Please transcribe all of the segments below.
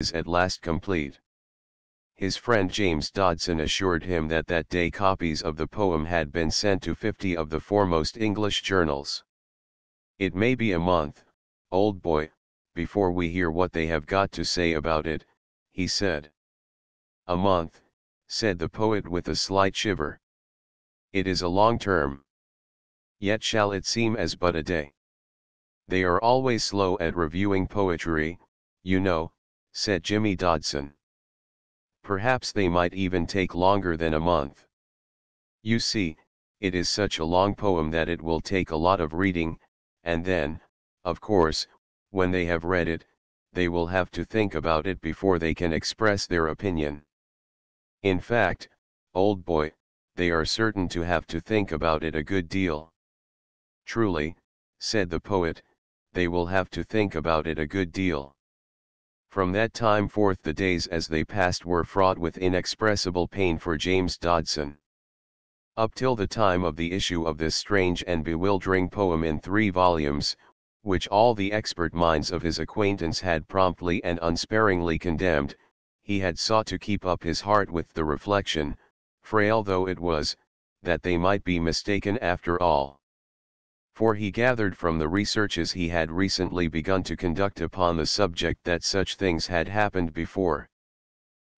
is at last complete. His friend James Dodson assured him that that day copies of the poem had been sent to 50 of the foremost English journals. "It may be a month, old boy, before we hear what they have got to say about it," he said. "A month," said the poet with a slight shiver. "It is a long term. Yet shall it seem as but a day? They are always slow at reviewing poetry, you know," said Jimmy Dodson. "Perhaps they might even take longer than a month. You see, it is such a long poem that it will take a lot of reading, and then, of course, when they have read it, they will have to think about it before they can express their opinion. In fact, old boy, they are certain to have to think about it a good deal." "Truly," said the poet, "they will have to think about it a good deal." From that time forth the days as they passed were fraught with inexpressible pain for James Dodson. Up till the time of the issue of this strange and bewildering poem in 3 volumes, which all the expert minds of his acquaintance had promptly and unsparingly condemned, he had sought to keep up his heart with the reflection, frail though it was, that they might be mistaken after all. For he gathered from the researches he had recently begun to conduct upon the subject that such things had happened before.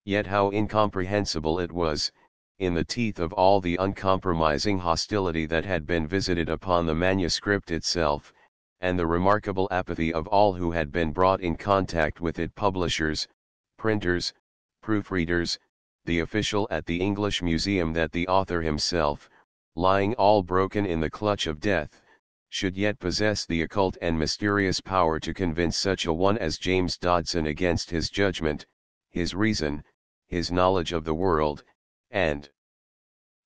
Yet how incomprehensible it was, in the teeth of all the uncompromising hostility that had been visited upon the manuscript itself, and the remarkable apathy of all who had been brought in contact with it, publishers, printers, proofreaders, the official at the English Museum, that the author himself, lying all broken in the clutch of death, should yet possess the occult and mysterious power to convince such a one as James Dodson against his judgment, his reason, his knowledge of the world, and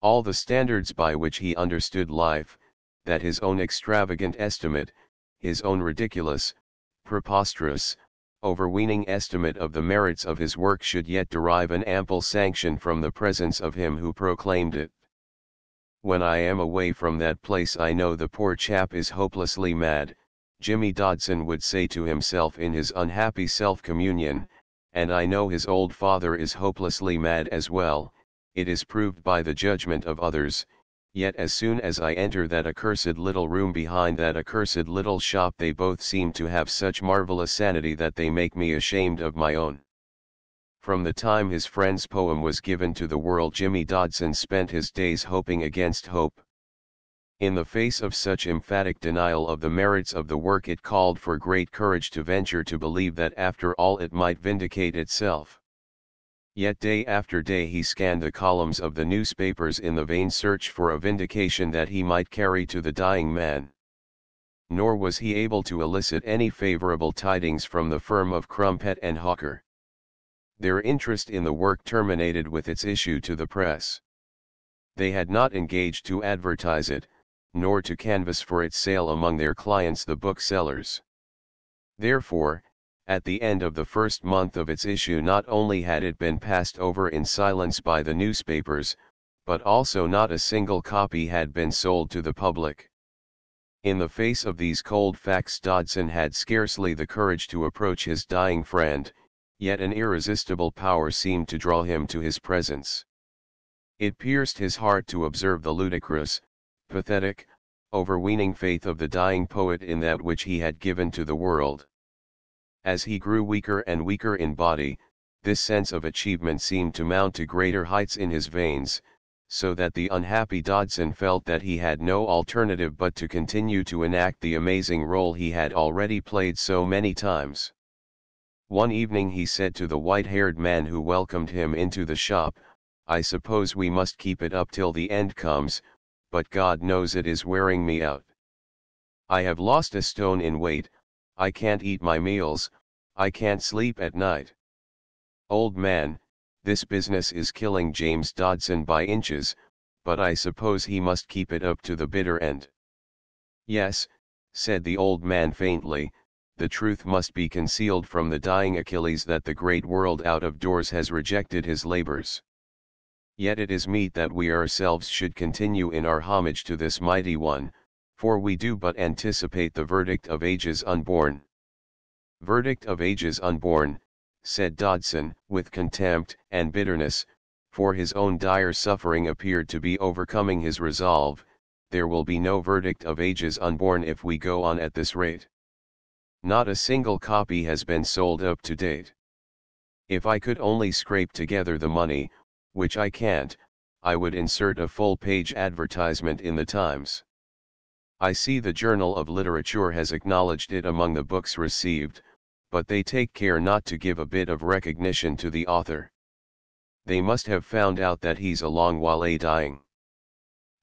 all the standards by which he understood life, that his own extravagant estimate, his own ridiculous, preposterous, overweening estimate of the merits of his work should yet derive an ample sanction from the presence of him who proclaimed it. "When I am away from that place I know the poor chap is hopelessly mad," Jimmy Dodson would say to himself in his unhappy self-communion, "and I know his old father is hopelessly mad as well, it is proved by the judgment of others, yet as soon as I enter that accursed little room behind that accursed little shop they both seem to have such marvelous sanity that they make me ashamed of my own." From the time his friend's poem was given to the world, Jimmy Dodson spent his days hoping against hope. In the face of such emphatic denial of the merits of the work, it called for great courage to venture to believe that after all it might vindicate itself. Yet day after day he scanned the columns of the newspapers in the vain search for a vindication that he might carry to the dying man. Nor was he able to elicit any favorable tidings from the firm of Crumpet and Hawker. Their interest in the work terminated with its issue to the press. They had not engaged to advertise it, nor to canvass for its sale among their clients the booksellers. Therefore, at the end of the first month of its issue, not only had it been passed over in silence by the newspapers, but also not a single copy had been sold to the public. In the face of these cold facts, Dodson had scarcely the courage to approach his dying friend, yet an irresistible power seemed to draw him to his presence. It pierced his heart to observe the ludicrous, pathetic, overweening faith of the dying poet in that which he had given to the world. As he grew weaker and weaker in body, this sense of achievement seemed to mount to greater heights in his veins, so that the unhappy Dodson felt that he had no alternative but to continue to enact the amazing role he had already played so many times. One evening he said to the white-haired man who welcomed him into the shop, "I suppose we must keep it up till the end comes, but God knows it is wearing me out. I have lost a stone in weight, I can't eat my meals, I can't sleep at night. Old man, this business is killing James Dodson by inches, but I suppose he must keep it up to the bitter end." "Yes," said the old man faintly, "the truth must be concealed from the dying Achilles that the great world out of doors has rejected his labors. Yet it is meet that we ourselves should continue in our homage to this mighty one, for we do but anticipate the verdict of ages unborn." "Verdict of ages unborn," said Dodson, with contempt and bitterness, for his own dire suffering appeared to be overcoming his resolve. There will be no verdict of ages unborn if we go on at this rate. Not a single copy has been sold up to date. If I could only scrape together the money, which I can't, I would insert a full-page advertisement in the Times. I see the Journal of Literature has acknowledged it among the books received, but they take care not to give a bit of recognition to the author. They must have found out that he's a long while dying.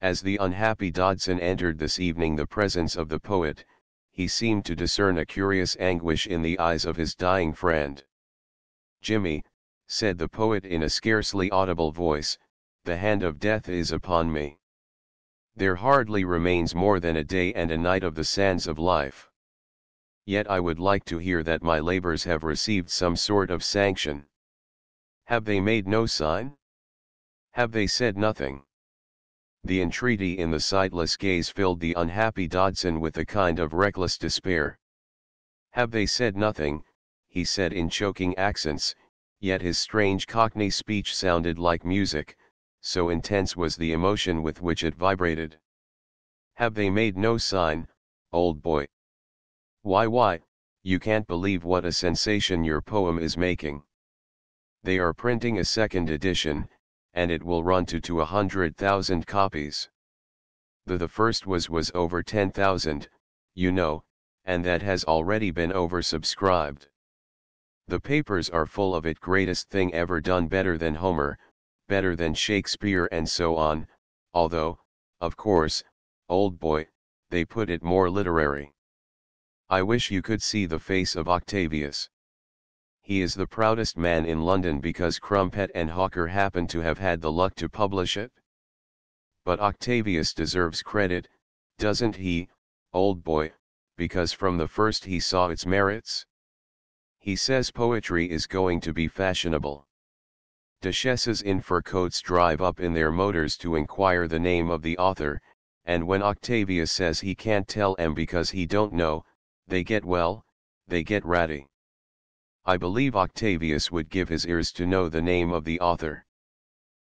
As the unhappy Dodson entered this evening the presence of the poet, he seemed to discern a curious anguish in the eyes of his dying friend. "Jimmy," said the poet in a scarcely audible voice, "the hand of death is upon me. There hardly remains more than a day and a night of the sands of life. Yet I would like to hear that my labors have received some sort of sanction. Have they made no sign? Have they said nothing?" The entreaty in the sightless gaze filled the unhappy Dodson with a kind of reckless despair. "Have they said nothing?" he said in choking accents, yet his strange Cockney speech sounded like music, so intense was the emotion with which it vibrated. "Have they made no sign, old boy? Why, you can't believe what a sensation your poem is making. They are printing a second edition, and it will run to 100,000 copies. The first was over 10,000, you know, and that has already been oversubscribed. The papers are full of it, greatest thing ever done, better than Homer, better than Shakespeare, and so on, although, of course, old boy, they put it more literary. I wish you could see the face of Octavius. He is the proudest man in London because Crumpet and Hawker happen to have had the luck to publish it. But Octavius deserves credit, doesn't he, old boy, because from the first he saw its merits? He says poetry is going to be fashionable. Duchesses in fur coats drive up in their motors to inquire the name of the author, and when Octavius says he can't tell 'em because he don't know, they get ratty. I believe Octavius would give his ears to know the name of the author.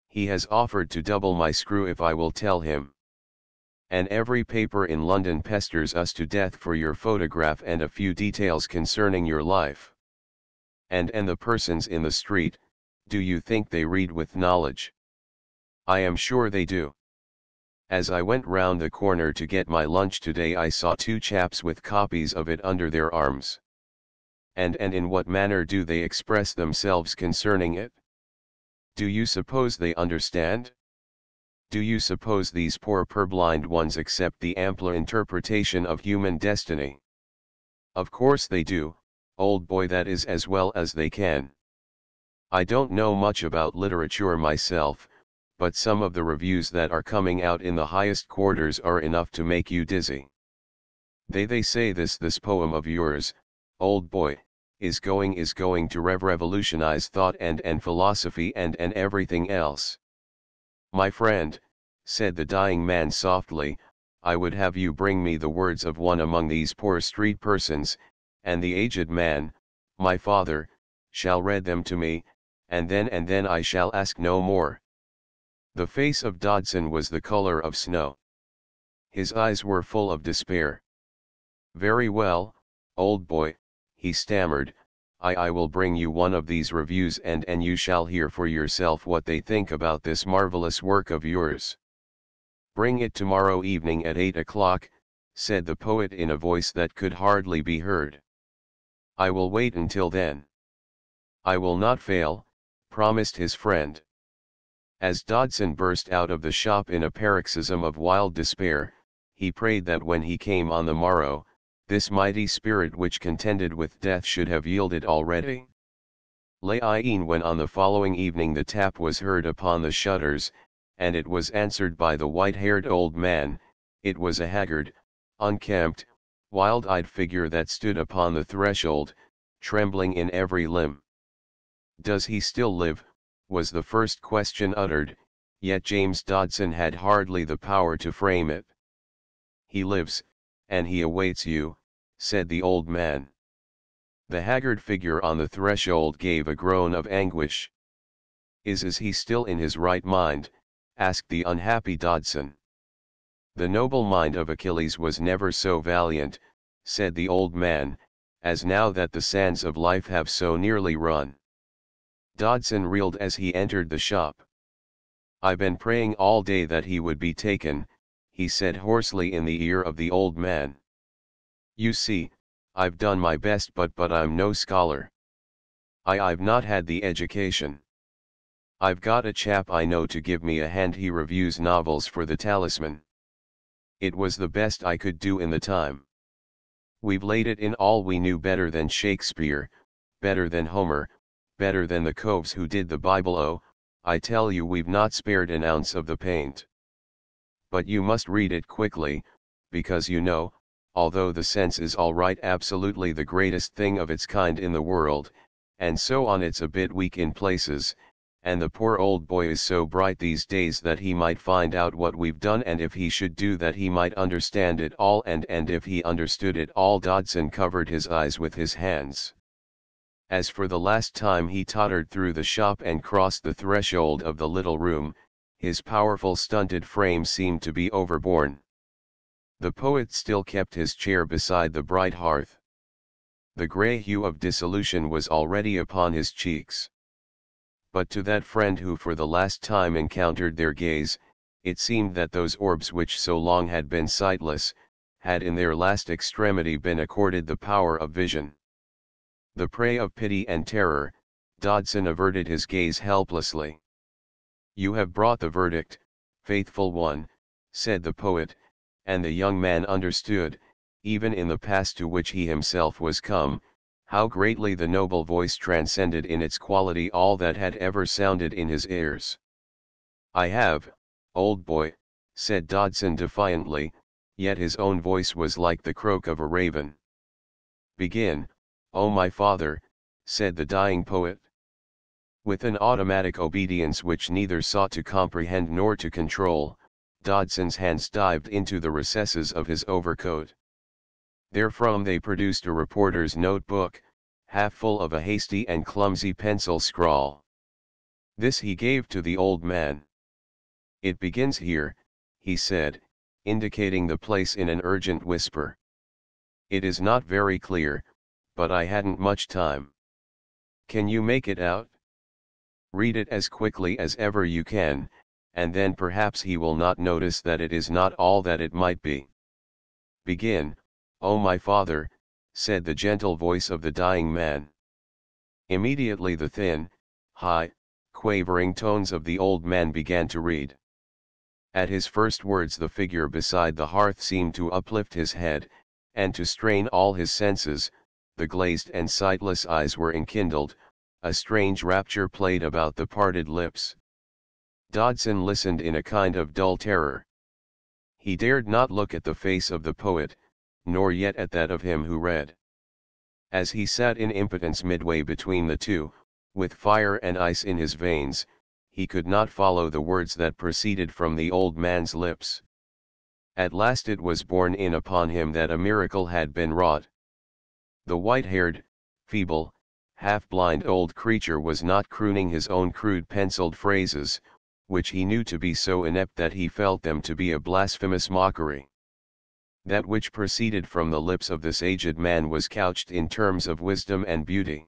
He has offered to double my screw if I will tell him. And every paper in London pesters us to death for your photograph and a few details concerning your life. And the persons in the street, do you think they read with knowledge? I am sure they do. As I went round the corner to get my lunch today, I saw two chaps with copies of it under their arms. And in what manner do they express themselves concerning it? Do you suppose they understand? Do you suppose these poor purblind ones accept the ampler interpretation of human destiny? Of course they do, old boy, that is as well as they can. I don't know much about literature myself, but some of the reviews that are coming out in the highest quarters are enough to make you dizzy. They say this poem of yours, old boy, is going to revolutionize thought and philosophy and everything else. My friend, said the dying man softly, I would have you bring me the words of one among these poor street persons, and the aged man, my father, shall read them to me, and then I shall ask no more. The face of Dodson was the color of snow. His eyes were full of despair. Very well, old boy, he stammered, I will bring you one of these reviews and you shall hear for yourself what they think about this marvelous work of yours. Bring it tomorrow evening at 8 o'clock, said the poet in a voice that could hardly be heard. I will wait until then. I will not fail, promised his friend. As Dodson burst out of the shop in a paroxysm of wild despair, he prayed that when he came on the morrow, this mighty spirit which contended with death should have yielded already. When on the following evening the tap was heard upon the shutters, and it was answered by the white-haired old man, it was a haggard, unkempt, wild-eyed figure that stood upon the threshold, trembling in every limb. Does he still live? Was the first question uttered, yet James Dodson had hardly the power to frame it. He lives, and he awaits you, said the old man. The haggard figure on the threshold gave a groan of anguish. Is he still in his right mind?" asked the unhappy Dodson. "The noble mind of Achilles was never so valiant," said the old man, "as now that the sands of life have so nearly run." Dodson reeled as he entered the shop. "I've been praying all day that he would be taken," he said hoarsely in the ear of the old man. "You see, I've done my best but I'm no scholar. I've not had the education. I've got a chap I know to give me a hand. He reviews novels for the Talisman. It was the best I could do in the time. We've laid it in all we knew, better than Shakespeare, better than Homer, better than the coves who did the Bible. Oh, I tell you, we've not spared an ounce of the paint. But you must read it quickly, because you know, although the sense is all right, absolutely the greatest thing of its kind in the world, and so on, it's a bit weak in places, and the poor old boy is so bright these days that he might find out what we've done, and if he should do that he might understand it all, and if he understood it all." Dodson covered his eyes with his hands. As for the last time he tottered through the shop and crossed the threshold of the little room, his powerful stunted frame seemed to be overborne. The poet still kept his chair beside the bright hearth. The grey hue of dissolution was already upon his cheeks. But to that friend who for the last time encountered their gaze, it seemed that those orbs which so long had been sightless, had in their last extremity been accorded the power of vision. The prey of pity and terror, Dodson averted his gaze helplessly. "You have brought the verdict, faithful one," said the poet, and the young man understood, even in the past to which he himself was come, how greatly the noble voice transcended in its quality all that had ever sounded in his ears. "I have, old boy," said Dodson defiantly, yet his own voice was like the croak of a raven. "Begin, O my father," said the dying poet. With an automatic obedience which neither sought to comprehend nor to control, Dodson's hands dived into the recesses of his overcoat. Therefrom they produced a reporter's notebook, half full of a hasty and clumsy pencil scrawl. This he gave to the old man. "It begins here," he said, indicating the place in an urgent whisper. "It is not very clear, but I hadn't much time. Can you make it out? Read it as quickly as ever you can, and then perhaps he will not notice that it is not all that it might be. Begin, O my father," said the gentle voice of the dying man. Immediately the thin, high, quavering tones of the old man began to read. At his first words the figure beside the hearth seemed to uplift his head, and to strain all his senses. The glazed and sightless eyes were enkindled, a strange rapture played about the parted lips. Dodson listened in a kind of dull terror. He dared not look at the face of the poet, nor yet at that of him who read. As he sat in impotence midway between the two, with fire and ice in his veins, he could not follow the words that proceeded from the old man's lips. At last it was borne in upon him that a miracle had been wrought. The white-haired, feeble, half-blind old creature was not crooning his own crude penciled phrases, which he knew to be so inept that he felt them to be a blasphemous mockery. That which proceeded from the lips of this aged man was couched in terms of wisdom and beauty.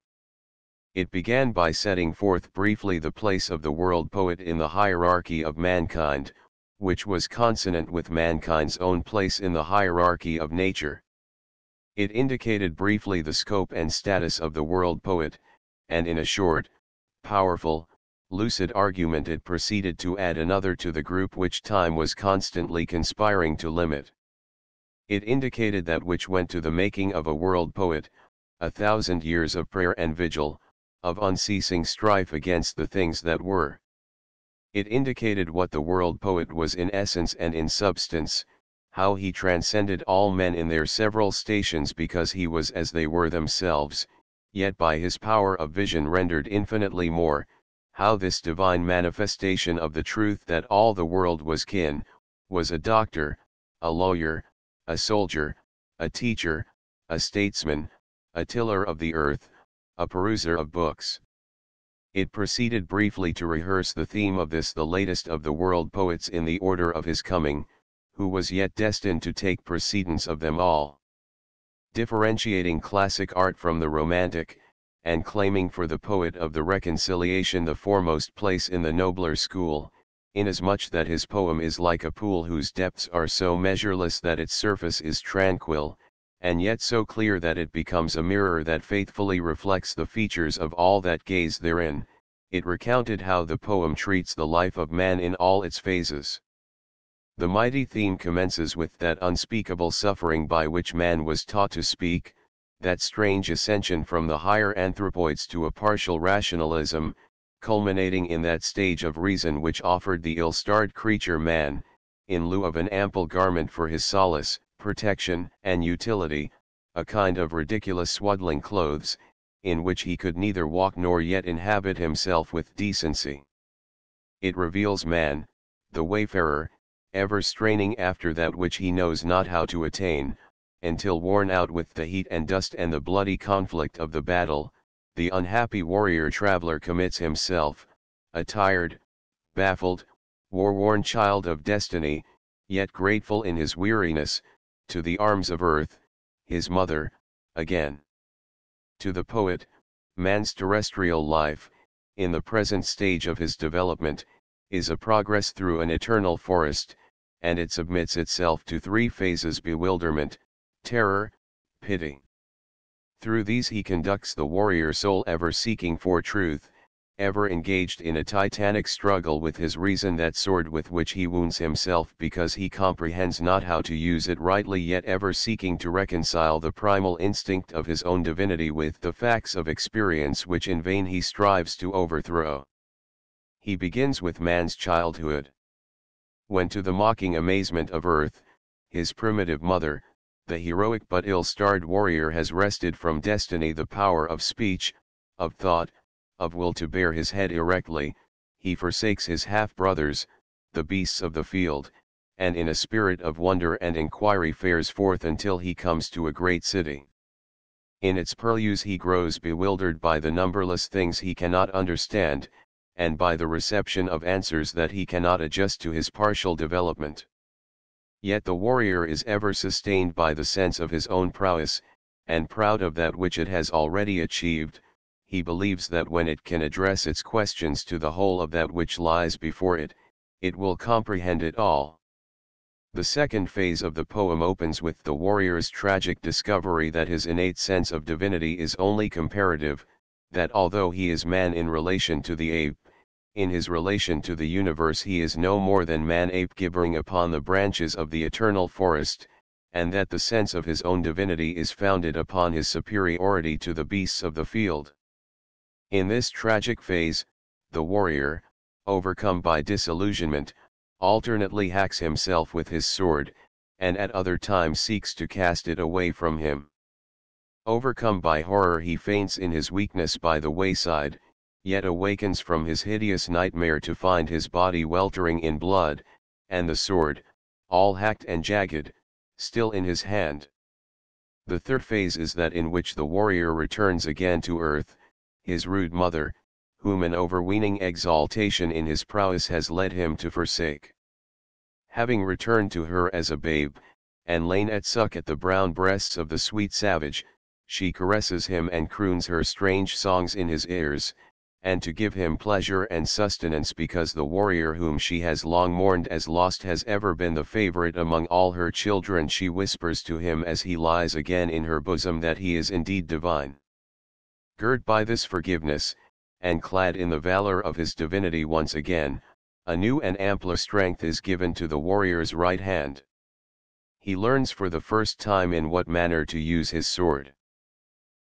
It began by setting forth briefly the place of the world poet in the hierarchy of mankind, which was consonant with mankind's own place in the hierarchy of nature. It indicated briefly the scope and status of the world poet, and in a short, powerful, lucid argument it proceeded to add another to the group which time was constantly conspiring to limit. It indicated that which went to the making of a world poet, 1,000 years of prayer and vigil, of unceasing strife against the things that were. It indicated what the world poet was in essence and in substance, how he transcended all men in their several stations because he was as they were themselves, yet by his power of vision rendered infinitely more, how this divine manifestation of the truth that all the world was kin, was a doctor, a lawyer, a soldier, a teacher, a statesman, a tiller of the earth, a peruser of books. It proceeded briefly to rehearse the theme of this the latest of the world poets in the order of his coming, who was yet destined to take precedence of them all. Differentiating classic art from the romantic, and claiming for the poet of the Reconciliation the foremost place in the nobler school, inasmuch that his poem is like a pool whose depths are so measureless that its surface is tranquil, and yet so clear that it becomes a mirror that faithfully reflects the features of all that gaze therein. It recounted how the poem treats the life of man in all its phases. The mighty theme commences with that unspeakable suffering by which man was taught to speak, that strange ascension from the higher anthropoids to a partial rationalism, culminating in that stage of reason which offered the ill-starred creature man, in lieu of an ample garment for his solace, protection, and utility, a kind of ridiculous swaddling clothes, in which he could neither walk nor yet inhabit himself with decency. It reveals man, the wayfarer, ever straining after that which he knows not how to attain, until worn out with the heat and dust and the bloody conflict of the battle, the unhappy warrior traveler commits himself, a tired, baffled, war-worn child of destiny, yet grateful in his weariness, to the arms of earth, his mother, again. To the poet, man's terrestrial life, in the present stage of his development, is a progress through an eternal forest, and it submits itself to three phases: bewilderment, terror, pity. Through these he conducts the warrior soul, ever seeking for truth, ever engaged in a titanic struggle with his reason, that sword with which he wounds himself because he comprehends not how to use it rightly, yet ever seeking to reconcile the primal instinct of his own divinity with the facts of experience which in vain he strives to overthrow. He begins with man's childhood. When, to the mocking amazement of earth, his primitive mother, the heroic but ill-starred warrior has wrested from destiny the power of speech, of thought, of will to bear his head erectly, he forsakes his half-brothers, the beasts of the field, and in a spirit of wonder and inquiry fares forth until he comes to a great city. In its purlieus he grows bewildered by the numberless things he cannot understand, and by the reception of answers that he cannot adjust to his partial development. Yet the warrior is ever sustained by the sense of his own prowess, and proud of that which it has already achieved. He believes that when it can address its questions to the whole of that which lies before it, it will comprehend it all. The second phase of the poem opens with the warrior's tragic discovery that his innate sense of divinity is only comparative, that although he is man in relation to the ape, in his relation to the universe he is no more than man-ape gibbering upon the branches of the eternal forest, and that the sense of his own divinity is founded upon his superiority to the beasts of the field. In this tragic phase, the warrior, overcome by disillusionment, alternately hacks himself with his sword, and at other times seeks to cast it away from him. Overcome by horror he faints in his weakness by the wayside, yet awakens from his hideous nightmare to find his body weltering in blood, and the sword, all hacked and jagged, still in his hand. The third phase is that in which the warrior returns again to earth, his rude mother, whom an overweening exaltation in his prowess has led him to forsake. Having returned to her as a babe, and lain at suck at the brown breasts of the sweet savage, she caresses him and croons her strange songs in his ears, and to give him pleasure and sustenance, because the warrior whom she has long mourned as lost has ever been the favorite among all her children, she whispers to him as he lies again in her bosom that he is indeed divine. Girt by this forgiveness, and clad in the valor of his divinity once again, a new and ampler strength is given to the warrior's right hand. He learns for the first time in what manner to use his sword.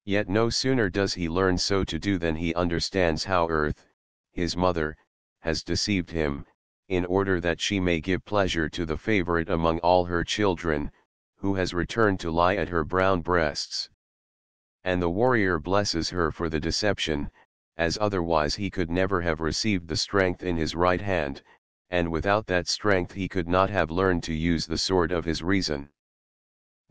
Yet no sooner does he learn so to do than he understands how earth, his mother, has deceived him, in order that she may give pleasure to the favorite among all her children, who has returned to lie at her brown breasts. And the warrior blesses her for the deception, as otherwise he could never have received the strength in his right hand, and without that strength he could not have learned to use the sword of his reason.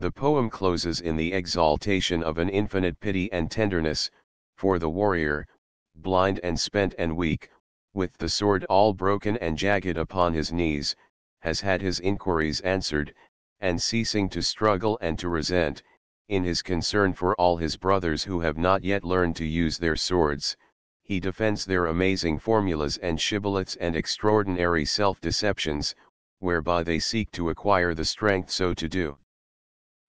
The poem closes in the exaltation of an infinite pity and tenderness, for the warrior, blind and spent and weak, with the sword all broken and jagged upon his knees, has had his inquiries answered, and ceasing to struggle and to resent, in his concern for all his brothers who have not yet learned to use their swords, he defends their amazing formulas and shibboleths and extraordinary self-deceptions, whereby they seek to acquire the strength so to do.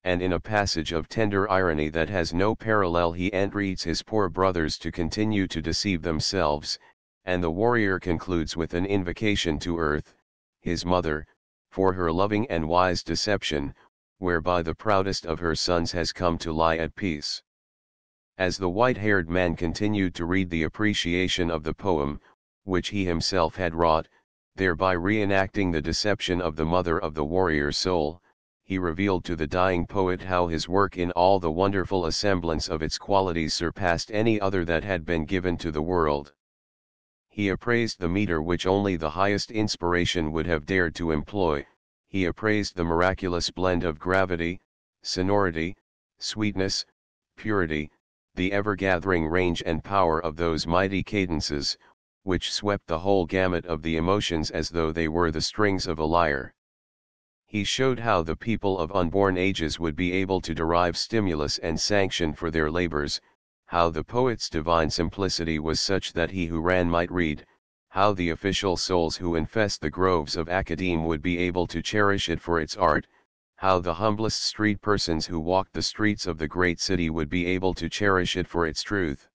And in a passage of tender irony that has no parallel he entreats his poor brothers to continue to deceive themselves, and the warrior concludes with an invocation to Earth, his mother, for her loving and wise deception, whereby the proudest of her sons has come to lie at peace. As the white-haired man continued to read the appreciation of the poem, which he himself had wrought, thereby reenacting the deception of the mother of the warrior's soul, he revealed to the dying poet how his work in all the wonderful assemblance of its qualities surpassed any other that had been given to the world. He appraised the meter which only the highest inspiration would have dared to employ, he appraised the miraculous blend of gravity, sonority, sweetness, purity, the ever-gathering range and power of those mighty cadences, which swept the whole gamut of the emotions as though they were the strings of a lyre. He showed how the people of unborn ages would be able to derive stimulus and sanction for their labors, how the poet's divine simplicity was such that he who ran might read, how the official souls who infest the groves of academe would be able to cherish it for its art, how the humblest street persons who walked the streets of the great city would be able to cherish it for its truth.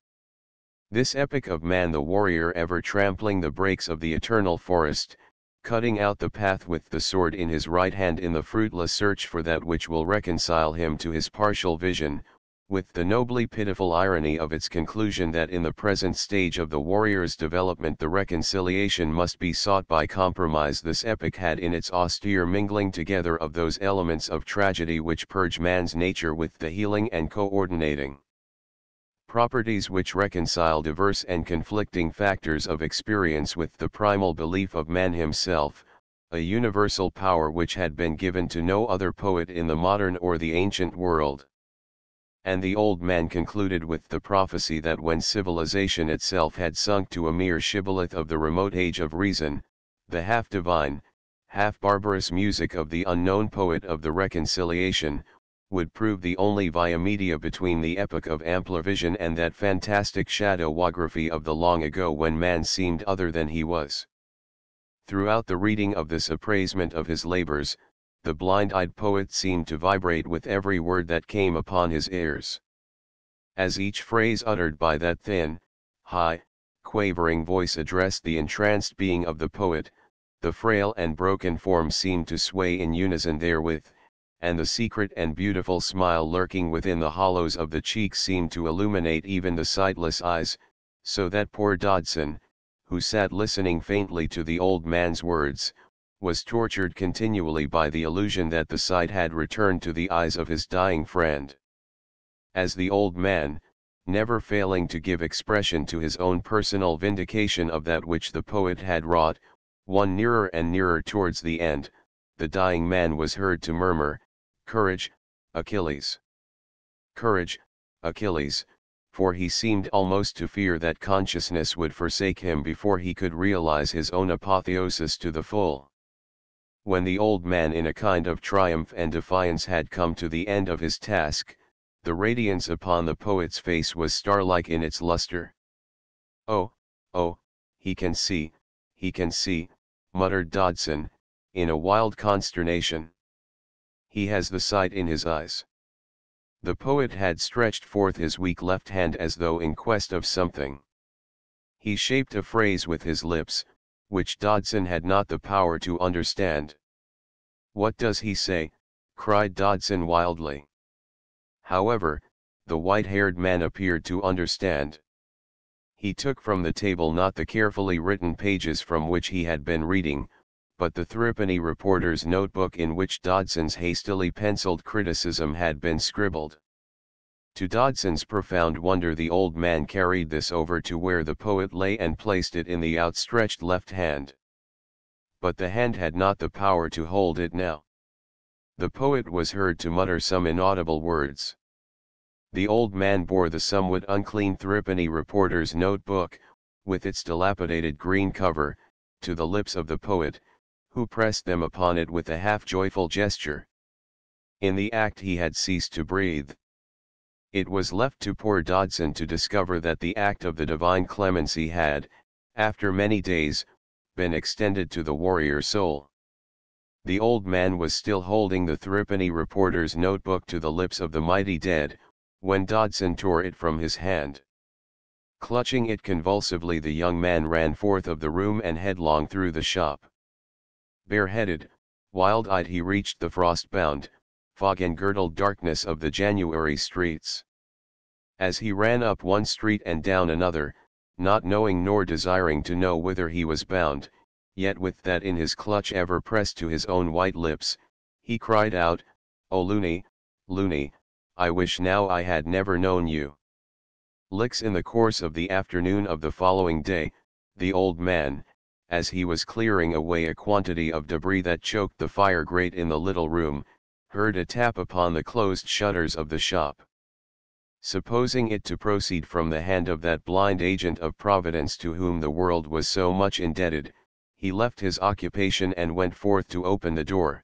This epic of man the warrior ever trampling the brakes of the eternal forest, cutting out the path with the sword in his right hand in the fruitless search for that which will reconcile him to his partial vision, with the nobly pitiful irony of its conclusion that in the present stage of the warrior's development the reconciliation must be sought by compromise. This epic had in its austere mingling together of those elements of tragedy which purge man's nature with the healing and coordinating properties which reconcile diverse and conflicting factors of experience with the primal belief of man himself, a universal power which had been given to no other poet in the modern or the ancient world. And the old man concluded with the prophecy that when civilization itself had sunk to a mere shibboleth of the remote age of reason, the half-divine, half-barbarous music of the unknown poet of the reconciliation, would prove the only via media between the epoch of ampler vision and that fantastic shadowography of the long ago when man seemed other than he was. Throughout the reading of this appraisement of his labors, the blind-eyed poet seemed to vibrate with every word that came upon his ears. As each phrase uttered by that thin, high, quavering voice addressed the entranced being of the poet, the frail and broken form seemed to sway in unison therewith, and the secret and beautiful smile lurking within the hollows of the cheeks seemed to illuminate even the sightless eyes, so that poor Dodson, who sat listening faintly to the old man's words, was tortured continually by the illusion that the sight had returned to the eyes of his dying friend. As the old man, never failing to give expression to his own personal vindication of that which the poet had wrought, won nearer and nearer towards the end, the dying man was heard to murmur, "Courage, Achilles! Courage, Achilles!" for he seemed almost to fear that consciousness would forsake him before he could realize his own apotheosis to the full. When the old man in a kind of triumph and defiance had come to the end of his task, the radiance upon the poet's face was star-like in its luster. "Oh, oh, he can see," muttered Dodson, in a wild consternation. "He has the sight in his eyes." The poet had stretched forth his weak left hand as though in quest of something. He shaped a phrase with his lips, which Dodson had not the power to understand. "What does he say?" cried Dodson wildly. However, the white-haired man appeared to understand. He took from the table not the carefully written pages from which he had been reading, but the threepenny reporter's notebook in which Dodson's hastily penciled criticism had been scribbled. To Dodson's profound wonder the old man carried this over to where the poet lay and placed it in the outstretched left hand. But the hand had not the power to hold it now. The poet was heard to mutter some inaudible words. The old man bore the somewhat unclean threepenny reporter's notebook, with its dilapidated green cover, to the lips of the poet, who pressed them upon it with a half-joyful gesture. In the act he had ceased to breathe. It was left to poor Dodson to discover that the act of the divine clemency had, after many days, been extended to the warrior soul. The old man was still holding the threepenny reporter's notebook to the lips of the mighty dead, when Dodson tore it from his hand. Clutching it convulsively, the young man ran forth of the room and headlong through the shop. Bareheaded, wild-eyed, he reached the frost-bound, fog-engirdled darkness of the January streets. As he ran up one street and down another, not knowing nor desiring to know whither he was bound, yet with that in his clutch ever pressed to his own white lips, he cried out, "O Looney, Looney, I wish now I had never known you." Licks. In the course of the afternoon of the following day, the old man, as he was clearing away a quantity of debris that choked the fire grate in the little room, heard a tap upon the closed shutters of the shop. Supposing it to proceed from the hand of that blind agent of Providence to whom the world was so much indebted, he left his occupation and went forth to open the door.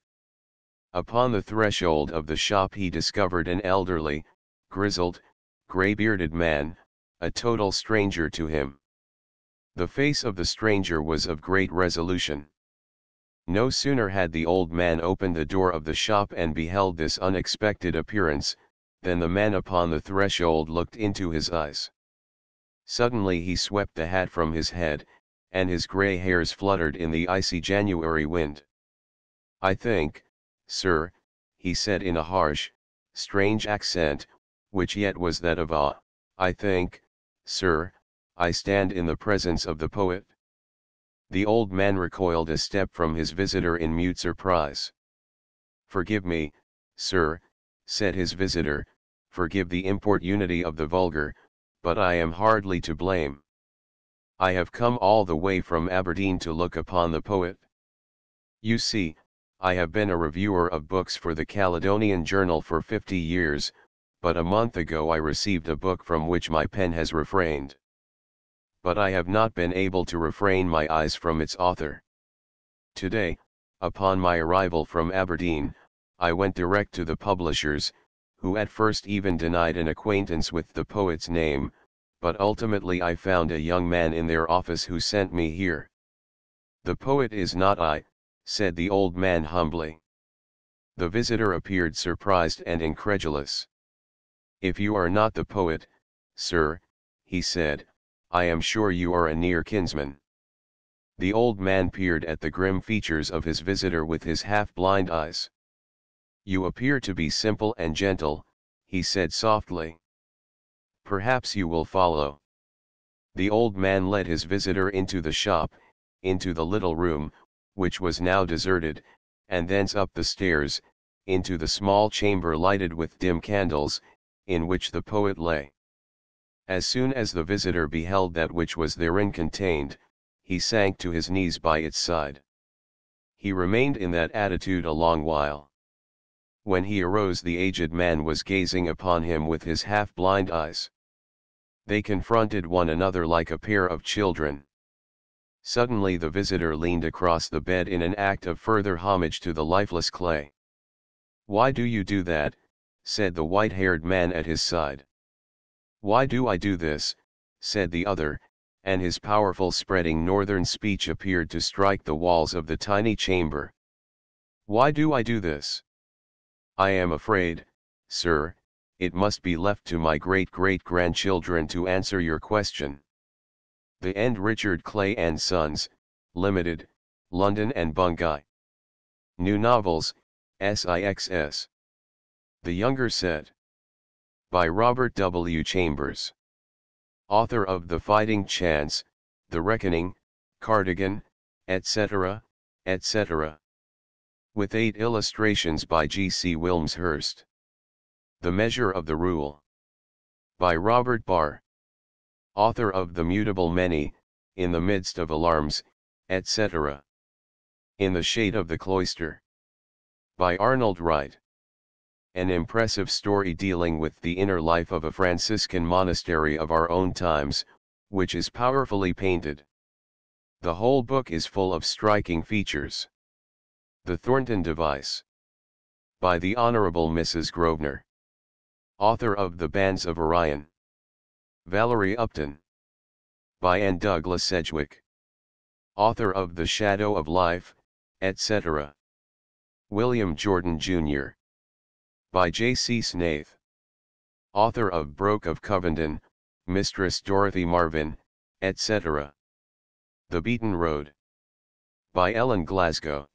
Upon the threshold of the shop he discovered an elderly, grizzled, grey-bearded man, a total stranger to him. The face of the stranger was of great resolution. No sooner had the old man opened the door of the shop and beheld this unexpected appearance, than the man upon the threshold looked into his eyes. Suddenly he swept the hat from his head, and his grey hairs fluttered in the icy January wind. "I think, sir," he said in a harsh, strange accent, which yet was that of awe, "I think, sir, I stand in the presence of the poet." The old man recoiled a step from his visitor in mute surprise. "Forgive me, sir," said his visitor, "forgive the importunity of the vulgar, but I am hardly to blame. I have come all the way from Aberdeen to look upon the poet. You see, I have been a reviewer of books for the Caledonian Journal for 50 years, but a month ago I received a book from which my pen has refrained. But I have not been able to refrain my eyes from its author. Today, upon my arrival from Aberdeen, I went direct to the publishers, who at first even denied an acquaintance with the poet's name, but ultimately I found a young man in their office who sent me here." "The poet is not I," said the old man humbly. The visitor appeared surprised and incredulous. "If you are not the poet, sir," he said, "I am sure you are a near kinsman." The old man peered at the grim features of his visitor with his half-blind eyes. "You appear to be simple and gentle," he said softly. "Perhaps you will follow." The old man led his visitor into the shop, into the little room, which was now deserted, and thence up the stairs, into the small chamber lighted with dim candles, in which the poet lay. As soon as the visitor beheld that which was therein contained, he sank to his knees by its side. He remained in that attitude a long while. When he arose, the aged man was gazing upon him with his half-blind eyes. They confronted one another like a pair of children. Suddenly the visitor leaned across the bed in an act of further homage to the lifeless clay. "Why do you do that?" said the white-haired man at his side. "Why do I do this?" said the other, and his powerful spreading northern speech appeared to strike the walls of the tiny chamber. "Why do I do this? I am afraid, sir, it must be left to my great-great-grandchildren to answer your question. The End Richard Clay and Sons, Limited, London and Bungay. New Novels, SIXS. The Younger Set. By Robert W. Chambers. Author of The Fighting Chance, The Reckoning, Cardigan, etc., etc. With 8 illustrations by G.C. Wilmshurst. The Measure of the Rule. By Robert Barr. Author of The Mutable Many, In the Midst of Alarms, etc. In the Shade of the Cloister. By Arnold Wright. An impressive story dealing with the inner life of a Franciscan monastery of our own times, which is powerfully painted. The whole book is full of striking features. The Thornton Device. By the Honorable Mrs. Grosvenor. Author of The Bands of Orion. Valerie Upton. By Anne Douglas Sedgwick. Author of The Shadow of Life, etc. William Jordan, Jr. By J.C. Snaith. Author of Broke of Covenden, Mistress Dorothy Marvin, etc. The Beaten Road. By Ellen Glasgow.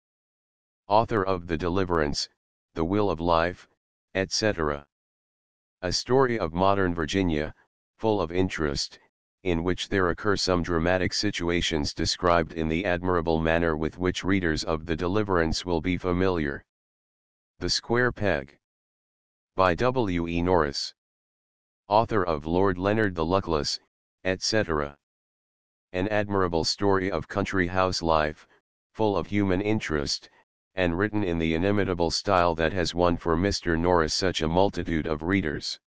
Author of The Deliverance, The Will of Life, etc. A story of modern Virginia, full of interest, in which there occur some dramatic situations described in the admirable manner with which readers of The Deliverance will be familiar. The Square Peg. By W. E. Norris. Author of Lord Leonard the Luckless, etc. An admirable story of country house life, full of human interest, and written in the inimitable style that has won for Mr. Norris such a multitude of readers.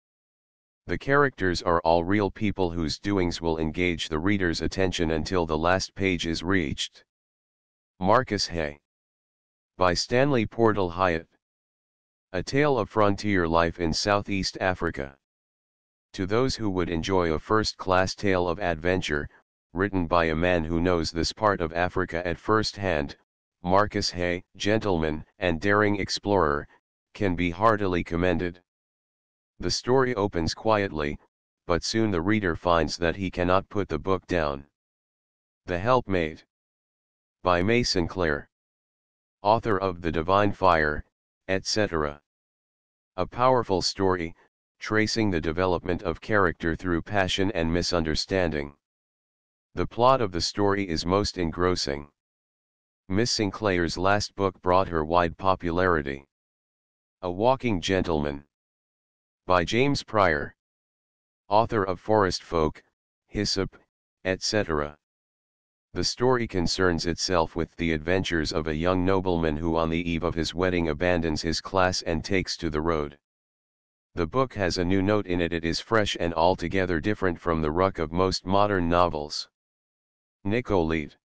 The characters are all real people whose doings will engage the reader's attention until the last page is reached. Marcus Hay. By Stanley Portal Hyatt. A tale of frontier life in Southeast Africa. To those who would enjoy a first-class tale of adventure, written by a man who knows this part of Africa at first hand, Marcus Hay, gentleman and daring explorer, can be heartily commended. The story opens quietly, but soon the reader finds that he cannot put the book down. The Helpmate. By May Sinclair. Author of The Divine Fire, etc. A powerful story, tracing the development of character through passion and misunderstanding. The plot of the story is most engrossing. Miss Sinclair's last book brought her wide popularity. A Walking Gentleman. By James Pryor. Author of Forest Folk, Hyssop, etc. The story concerns itself with the adventures of a young nobleman who on the eve of his wedding abandons his class and takes to the road. The book has a new note in it. It is fresh and altogether different from the ruck of most modern novels. Nicolete.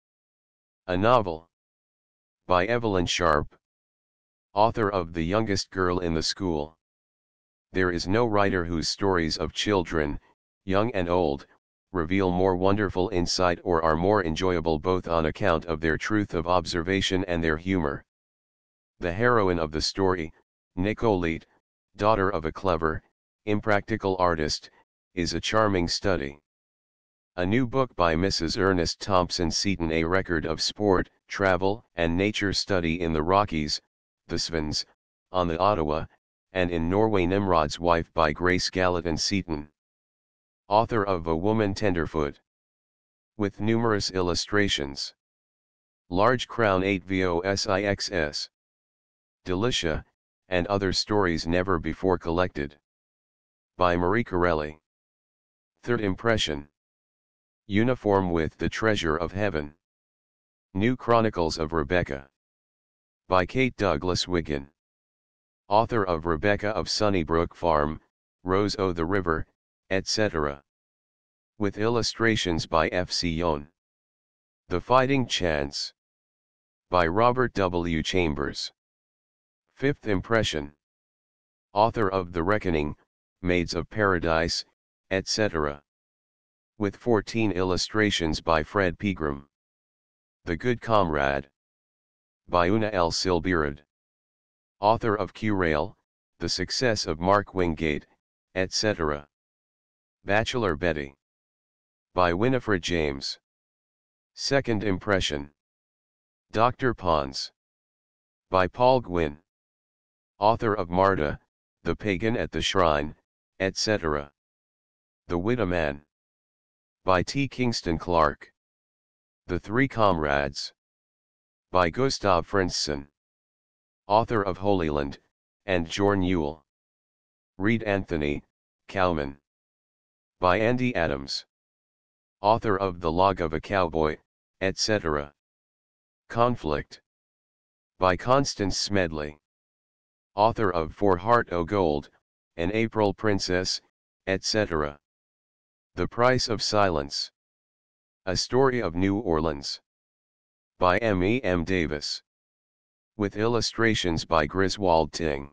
A Novel. By Evelyn Sharp. Author of The Youngest Girl in the School. There is no writer whose stories of children, young and old, reveal more wonderful insight or are more enjoyable both on account of their truth of observation and their humor. The heroine of the story, Nicolete, daughter of a clever, impractical artist, is a charming study. A new book by Mrs. Ernest Thompson Seton, a record of sport, travel, and nature study in the Rockies, the Svens, on the Ottawa, and in Norway. Nimrod's Wife by Grace Gallatin Seton. Author of A Woman Tenderfoot. With numerous illustrations. Large Crown 8 VOSIXS. Delicia, and Other Stories Never Before Collected. By Marie Corelli. Third Impression. Uniform with the Treasure of Heaven. New Chronicles of Rebecca. By Kate Douglas Wiggin. Author of Rebecca of Sunnybrook Farm, Rose O' the River, etc. With illustrations by F. C. Yohn. The Fighting Chance. By Robert W. Chambers. Fifth Impression. Author of The Reckoning, Maids of Paradise, etc. With 14 illustrations by Fred Pegram. The Good Comrade. By Una L. Silberud. Author of Q-Rail, The Success of Mark Wingate, etc. Bachelor Betty. By Winifred James. Second Impression. Dr. Pons. By Paul Gwynne. Author of Marta, The Pagan at the Shrine, etc. The Widow Man. By T. Kingston Clark. The Three Comrades. By Gustav Frensson. Author of Holy Land, and Jorn Yule. Reed Anthony, Cowman. By Andy Adams. Author of The Log of a Cowboy, etc. Conflict. By Constance Smedley. author of For Heart o' Gold, An April Princess, etc. The Price of Silence. A Story of New Orleans. By M. E. M. Davis. With illustrations by Griswold Ting.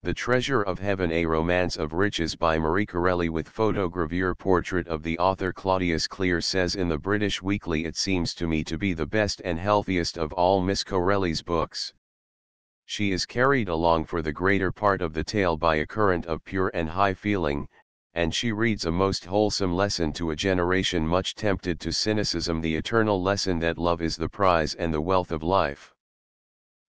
The Treasure of Heaven, A Romance of Riches by Marie Corelli, with photogravure portrait of the author. Claudius Clear says in the British Weekly, "It seems to me to be the best and healthiest of all Miss Corelli's books. She is carried along for the greater part of the tale by a current of pure and high feeling, and she reads a most wholesome lesson to a generation much tempted to cynicism, the eternal lesson that love is the prize and the wealth of life.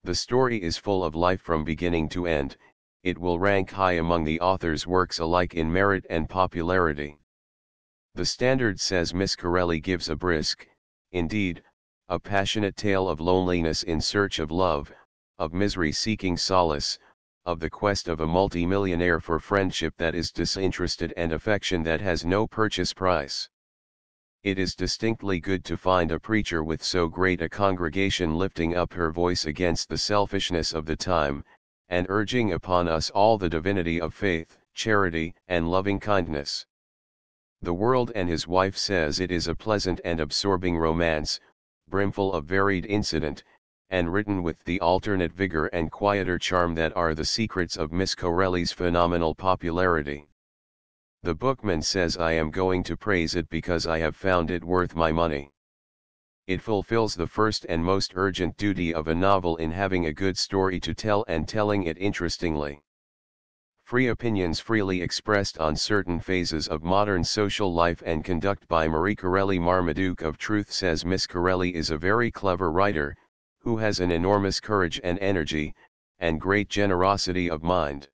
The story is full of life from beginning to end. It will rank high among the author's works alike in merit and popularity." The Standard says Miss Corelli gives a brisk, indeed, a passionate tale of loneliness in search of love, of misery seeking solace, of the quest of a multi-millionaire for friendship that is disinterested and affection that has no purchase price. It is distinctly good to find a preacher with so great a congregation lifting up her voice against the selfishness of the time, and urging upon us all the divinity of faith, charity, and loving kindness. The World and His Wife says it is a pleasant and absorbing romance, brimful of varied incident, and written with the alternate vigor and quieter charm that are the secrets of Miss Corelli's phenomenal popularity. The Bookman says I am going to praise it because I have found it worth my money. It fulfills the first and most urgent duty of a novel in having a good story to tell and telling it interestingly. Free opinions freely expressed on certain phases of modern social life and conduct by Marie Corelli. Marmaduke of Truth says Miss Corelli is a very clever writer, who has an enormous courage and energy, and great generosity of mind.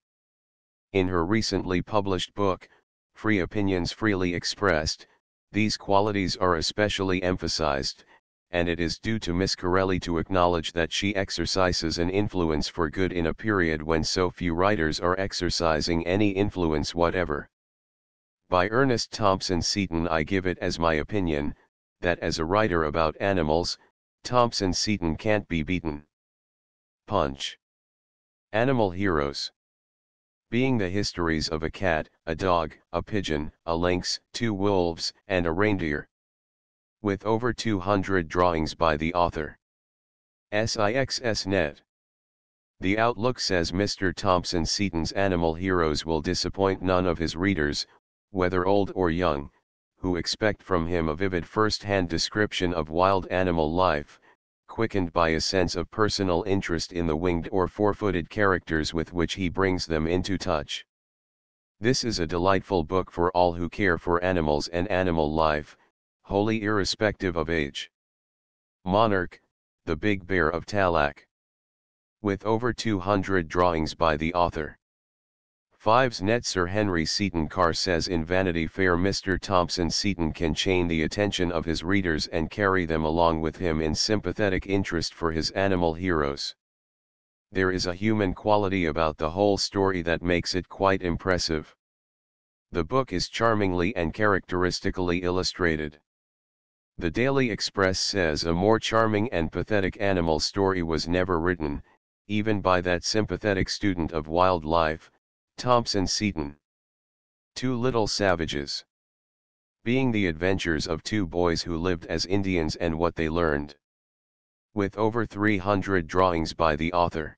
In her recently published book, Free Opinions Freely Expressed, these qualities are especially emphasized, and it is due to Miss Corelli to acknowledge that she exercises an influence for good in a period when so few writers are exercising any influence whatever. By Ernest Thompson Seton. I give it as my opinion, that as a writer about animals, Thompson Seton can't be beaten. Punch. Animal Heroes. Being the histories of a cat, a dog, a pigeon, a lynx, 2 wolves, and a reindeer. With over 200 drawings by the author. SIXS.net. The Outlook says Mr. Thompson Seton's Animal Heroes will disappoint none of his readers, whether old or young, who expect from him a vivid first-hand description of wild animal life, quickened by a sense of personal interest in the winged or four-footed characters with which he brings them into touch. This is a delightful book for all who care for animals and animal life, wholly irrespective of age. Monarch, the Big Bear of Talac. With over 200 drawings by the author. Fives.net. Sir Henry Seton Carr says in Vanity Fair Mr. Thompson Seton can chain the attention of his readers and carry them along with him in sympathetic interest for his animal heroes. There is a human quality about the whole story that makes it quite impressive. The book is charmingly and characteristically illustrated. The Daily Express says a more charming and pathetic animal story was never written, even by that sympathetic student of wildlife, Thompson Seton. 2 Little Savages. Being the adventures of 2 boys who lived as Indians and what they learned. With over 300 drawings by the author.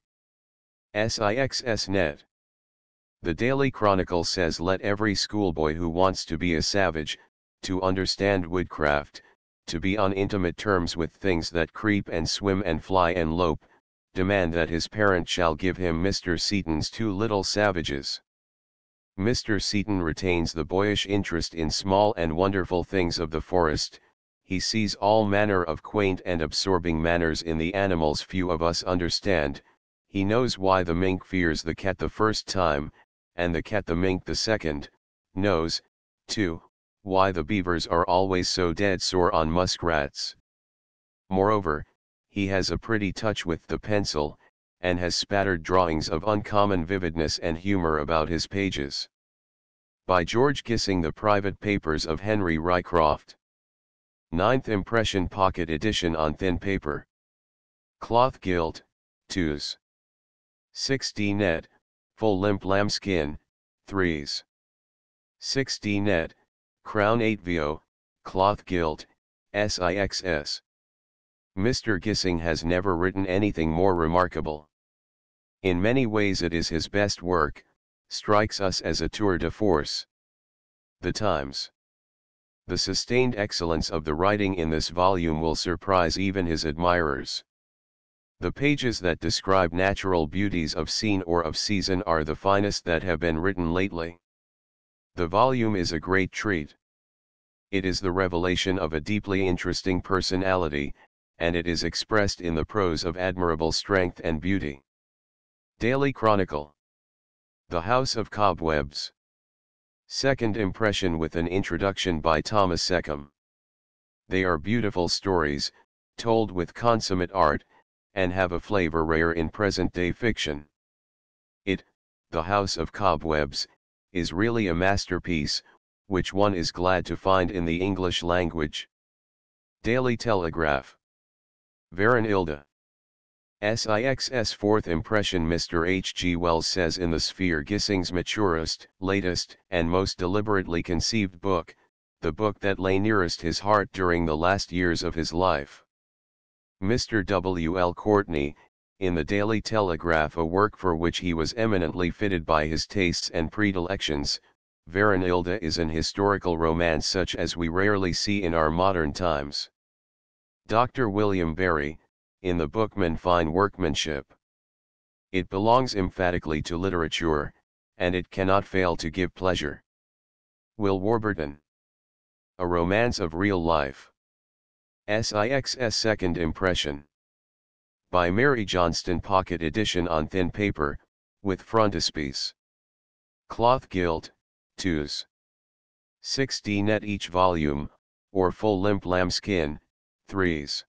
SIXS.net. The Daily Chronicle says let every schoolboy who wants to be a savage, to understand woodcraft, to be on intimate terms with things that creep and swim and fly and lope, demand that his parent shall give him Mr. Seton's 2 Little Savages. Mr. Seton retains the boyish interest in small and wonderful things of the forest. He sees all manner of quaint and absorbing manners in the animals few of us understand. He knows why the mink fears the cat the first time, and the cat the mink the second, knows, too, why the beavers are always so dead sore on muskrats. Moreover, he has a pretty touch with the pencil, and has spattered drawings of uncommon vividness and humor about his pages. By George Gissing. The Private Papers of Henry Rycroft. 9th impression pocket edition on thin paper. Cloth gilt, 2s. 6D net, full limp lambskin, 3s. 6D net, crown 8VO, cloth gilt, SIXS. Mr. Gissing has never written anything more remarkable. In many ways it is his best work, strikes us as a tour de force. The Times. The sustained excellence of the writing in this volume will surprise even his admirers. The pages that describe natural beauties of scene or of season are the finest that have been written lately. The volume is a great treat. It is the revelation of a deeply interesting personality, and it is expressed in the prose of admirable strength and beauty. Daily Chronicle. The House of Cobwebs. Second impression with an introduction by Thomas Seckham. They are beautiful stories, told with consummate art, and have a flavor rare in present-day fiction. It, The House of Cobwebs, is really a masterpiece, which one is glad to find in the English language. Daily Telegraph. Varenilde. SIXS fourth impression. Mr. H. G. Wells says in The Sphere, Gissing's maturest, latest, and most deliberately conceived book, the book that lay nearest his heart during the last years of his life. Mr. W. L. Courtney, in the Daily Telegraph, a work for which he was eminently fitted by his tastes and predilections, Varenilde is an historical romance such as we rarely see in our modern times. Dr. William Berry, in the Bookman, fine workmanship. It belongs emphatically to literature, and it cannot fail to give pleasure. Will Warburton. A Romance of Real Life. SIXS second impression. By Mary Johnston, pocket edition on thin paper, with frontispiece. Cloth gilt, 2s. 6D net each volume, or full limp lambskin, 3s.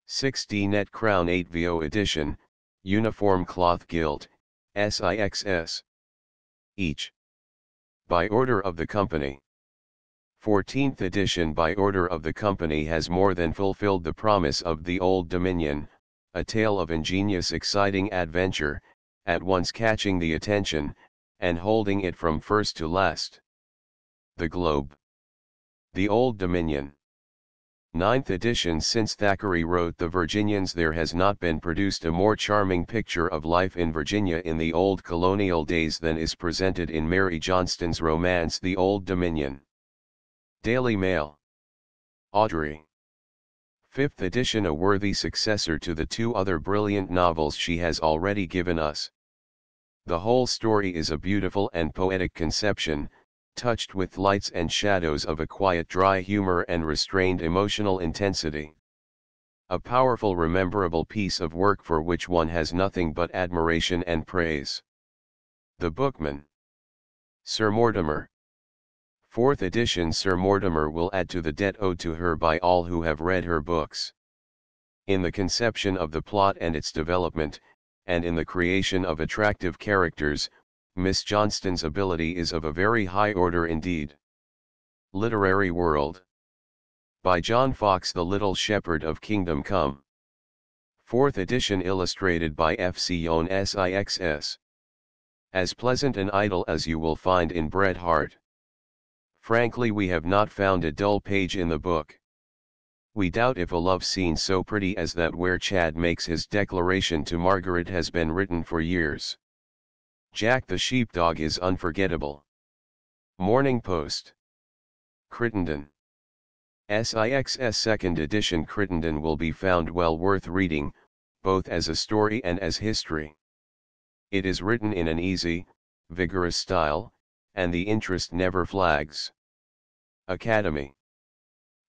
6D net crown 8VO edition, uniform cloth gilt, SIXS. Each. By order of the company. 14th edition by order of the company has more than fulfilled the promise of the Old Dominion, a tale of ingenious exciting adventure, at once catching the attention, and holding it from first to last. The Globe. The Old Dominion. 9th edition. Since Thackeray wrote The Virginians, there has not been produced a more charming picture of life in Virginia in the old colonial days than is presented in Mary Johnston's romance The Old Dominion. Daily Mail. Audrey. 5th edition, a worthy successor to the two other brilliant novels she has already given us. The whole story is a beautiful and poetic conception, touched with lights and shadows of a quiet, dry humor and restrained emotional intensity. A powerful, rememberable piece of work for which one has nothing but admiration and praise. The Bookman. Sir Mortimer. 4th edition. Sir Mortimer will add to the debt owed to her by all who have read her books. In the conception of the plot and its development, and in the creation of attractive characters, Miss Johnston's ability is of a very high order indeed. Literary World. By John Fox, The Little Shepherd of Kingdom Come. 4th edition, illustrated by F. C. Yon SIXS. As pleasant an idyll as you will find in Bret Harte. Frankly, we have not found a dull page in the book. We doubt if a love scene so pretty as that where Chad makes his declaration to Margaret has been written for years. Jack the Sheepdog is unforgettable. Morning Post. Crittenden. SIXS second edition. Crittenden will be found well worth reading, both as a story and as history. It is written in an easy, vigorous style, and the interest never flags. Academy.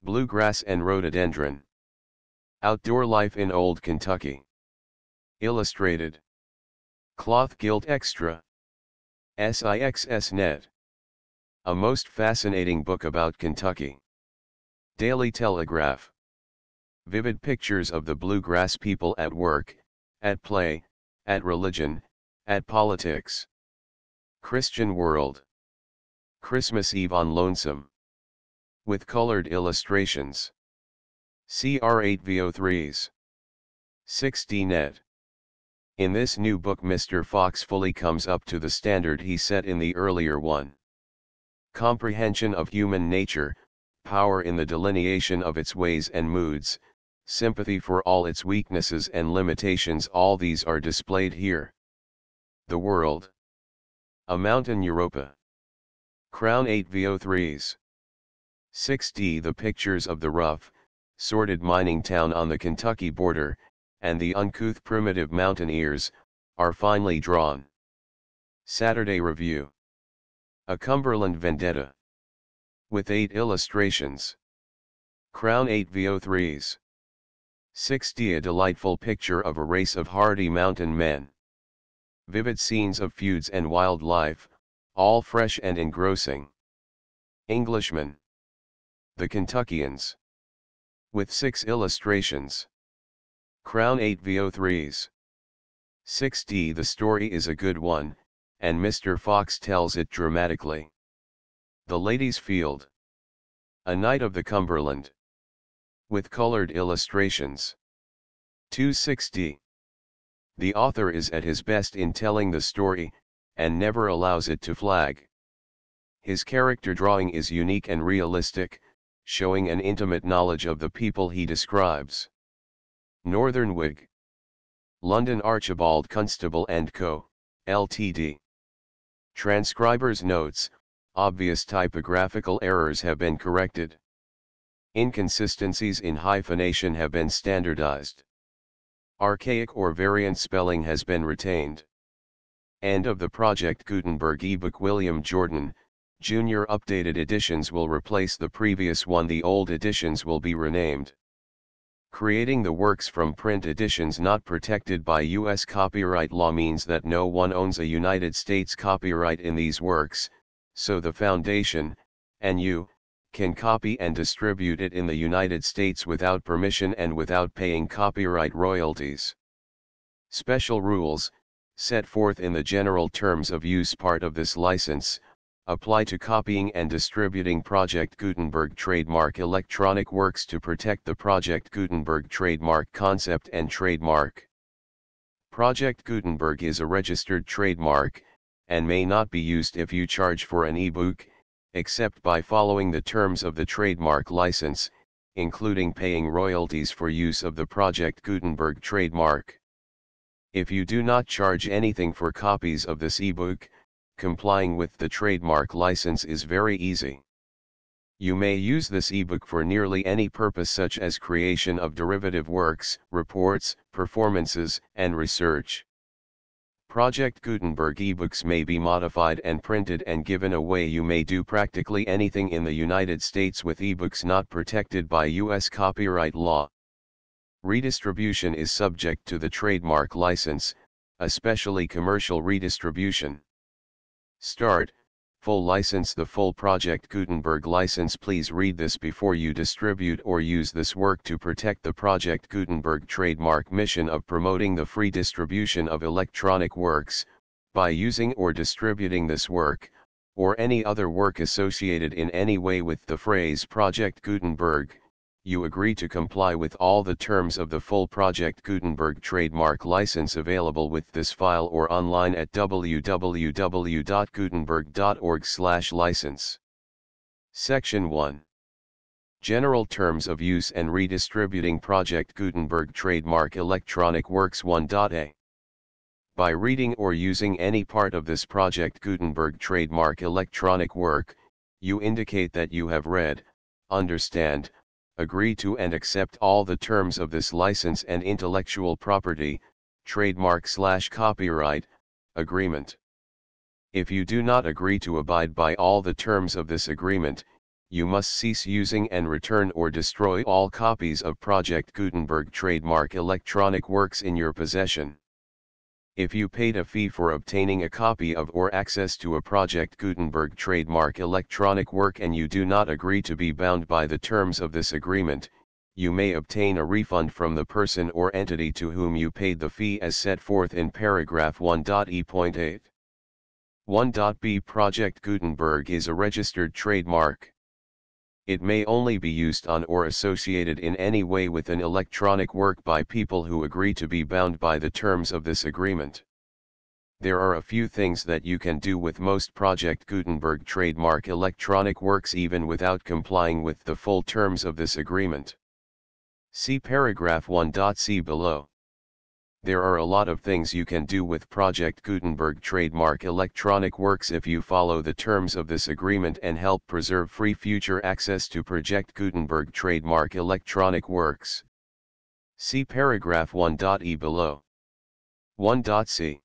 Bluegrass and Rhododendron. Outdoor Life in Old Kentucky. Illustrated. Cloth gilt extra. SIXS net. A most fascinating book about Kentucky. Daily Telegraph. Vivid pictures of the bluegrass people at work, at play, at religion, at politics. Christian World. Christmas Eve on Lonesome. With colored illustrations. CR8VO3s. 6D net. In this new book Mr. Fox fully comes up to the standard he set in the earlier one. Comprehension of human nature, power in the delineation of its ways and moods, sympathy for all its weaknesses and limitations, all these are displayed here. The world. A mountain Europa. Crown 8 VO3s. 6D. The pictures of the rough, sordid mining town on the Kentucky border, and the uncouth primitive mountaineers, are finely drawn. Saturday Review. A Cumberland Vendetta. With 8 illustrations. Crown 8 VO3s. 6D. A delightful picture of a race of hardy mountain men. Vivid scenes of feuds and wildlife, all fresh and engrossing. Englishmen. The Kentuckians. With 6 illustrations. Crown 8 VO3s. 6D. The story is a good one, and Mr. Fox tells it dramatically. The Ladies' Field. A Knight of the Cumberland. With colored illustrations. 260. The author is at his best in telling the story, and never allows it to flag. His character drawing is unique and realistic, showing an intimate knowledge of the people he describes. Northern Whig. London Archibald Constable & Co., Ltd. Transcriber's notes: obvious typographical errors have been corrected. Inconsistencies in hyphenation have been standardized. Archaic or variant spelling has been retained. End of the Project Gutenberg ebook. William Jordan, Jr. Updated editions will replace the previous one. The old editions will be renamed. Creating the works from print editions not protected by U.S. copyright law means that no one owns a United States copyright in these works, so the Foundation, and you, can copy and distribute it in the United States without permission and without paying copyright royalties. Special rules, set forth in the General Terms of Use part of this license, apply to copying and distributing Project Gutenberg trademark electronic works to protect the Project Gutenberg trademark concept and trademark. Project Gutenberg is a registered trademark, and may not be used if you charge for an ebook, except by following the terms of the trademark license, including paying royalties for use of the Project Gutenberg trademark. If you do not charge anything for copies of this ebook, complying with the trademark license is very easy. You may use this ebook for nearly any purpose, such as creation of derivative works, reports, performances, and research. Project Gutenberg ebooks may be modified and printed and given away. You may do practically anything in the United States with ebooks not protected by U.S. copyright law. Redistribution is subject to the trademark license, especially commercial redistribution. Start, full license. The full Project Gutenberg license. Please read this before you distribute or use this work to protect the Project Gutenberg trademark mission of promoting the free distribution of electronic works. By using or distributing this work, or any other work associated in any way with the phrase Project Gutenberg, you agree to comply with all the terms of the full Project Gutenberg trademark license available with this file or online at www.gutenberg.org/license. Section 1. General Terms of Use and Redistributing Project Gutenberg Trademark Electronic Works 1.a. By reading or using any part of this Project Gutenberg trademark electronic work, you indicate that you have read, understand, agree to and accept all the terms of this license and intellectual property, trademark/copyright, agreement. If you do not agree to abide by all the terms of this agreement, you must cease using and return or destroy all copies of Project Gutenberg trademark electronic works in your possession. If you paid a fee for obtaining a copy of or access to a Project Gutenberg trademark electronic work and you do not agree to be bound by the terms of this agreement, you may obtain a refund from the person or entity to whom you paid the fee as set forth in paragraph 1.e.8. 1.b. Project Gutenberg is a registered trademark. It may only be used on or associated in any way with an electronic work by people who agree to be bound by the terms of this agreement. There are a few things that you can do with most Project Gutenberg trademark electronic works even without complying with the full terms of this agreement. See paragraph 1.c below. There are a lot of things you can do with Project Gutenberg trademark electronic works if you follow the terms of this agreement and help preserve free future access to Project Gutenberg trademark electronic works. See paragraph 1.e below. 1.c.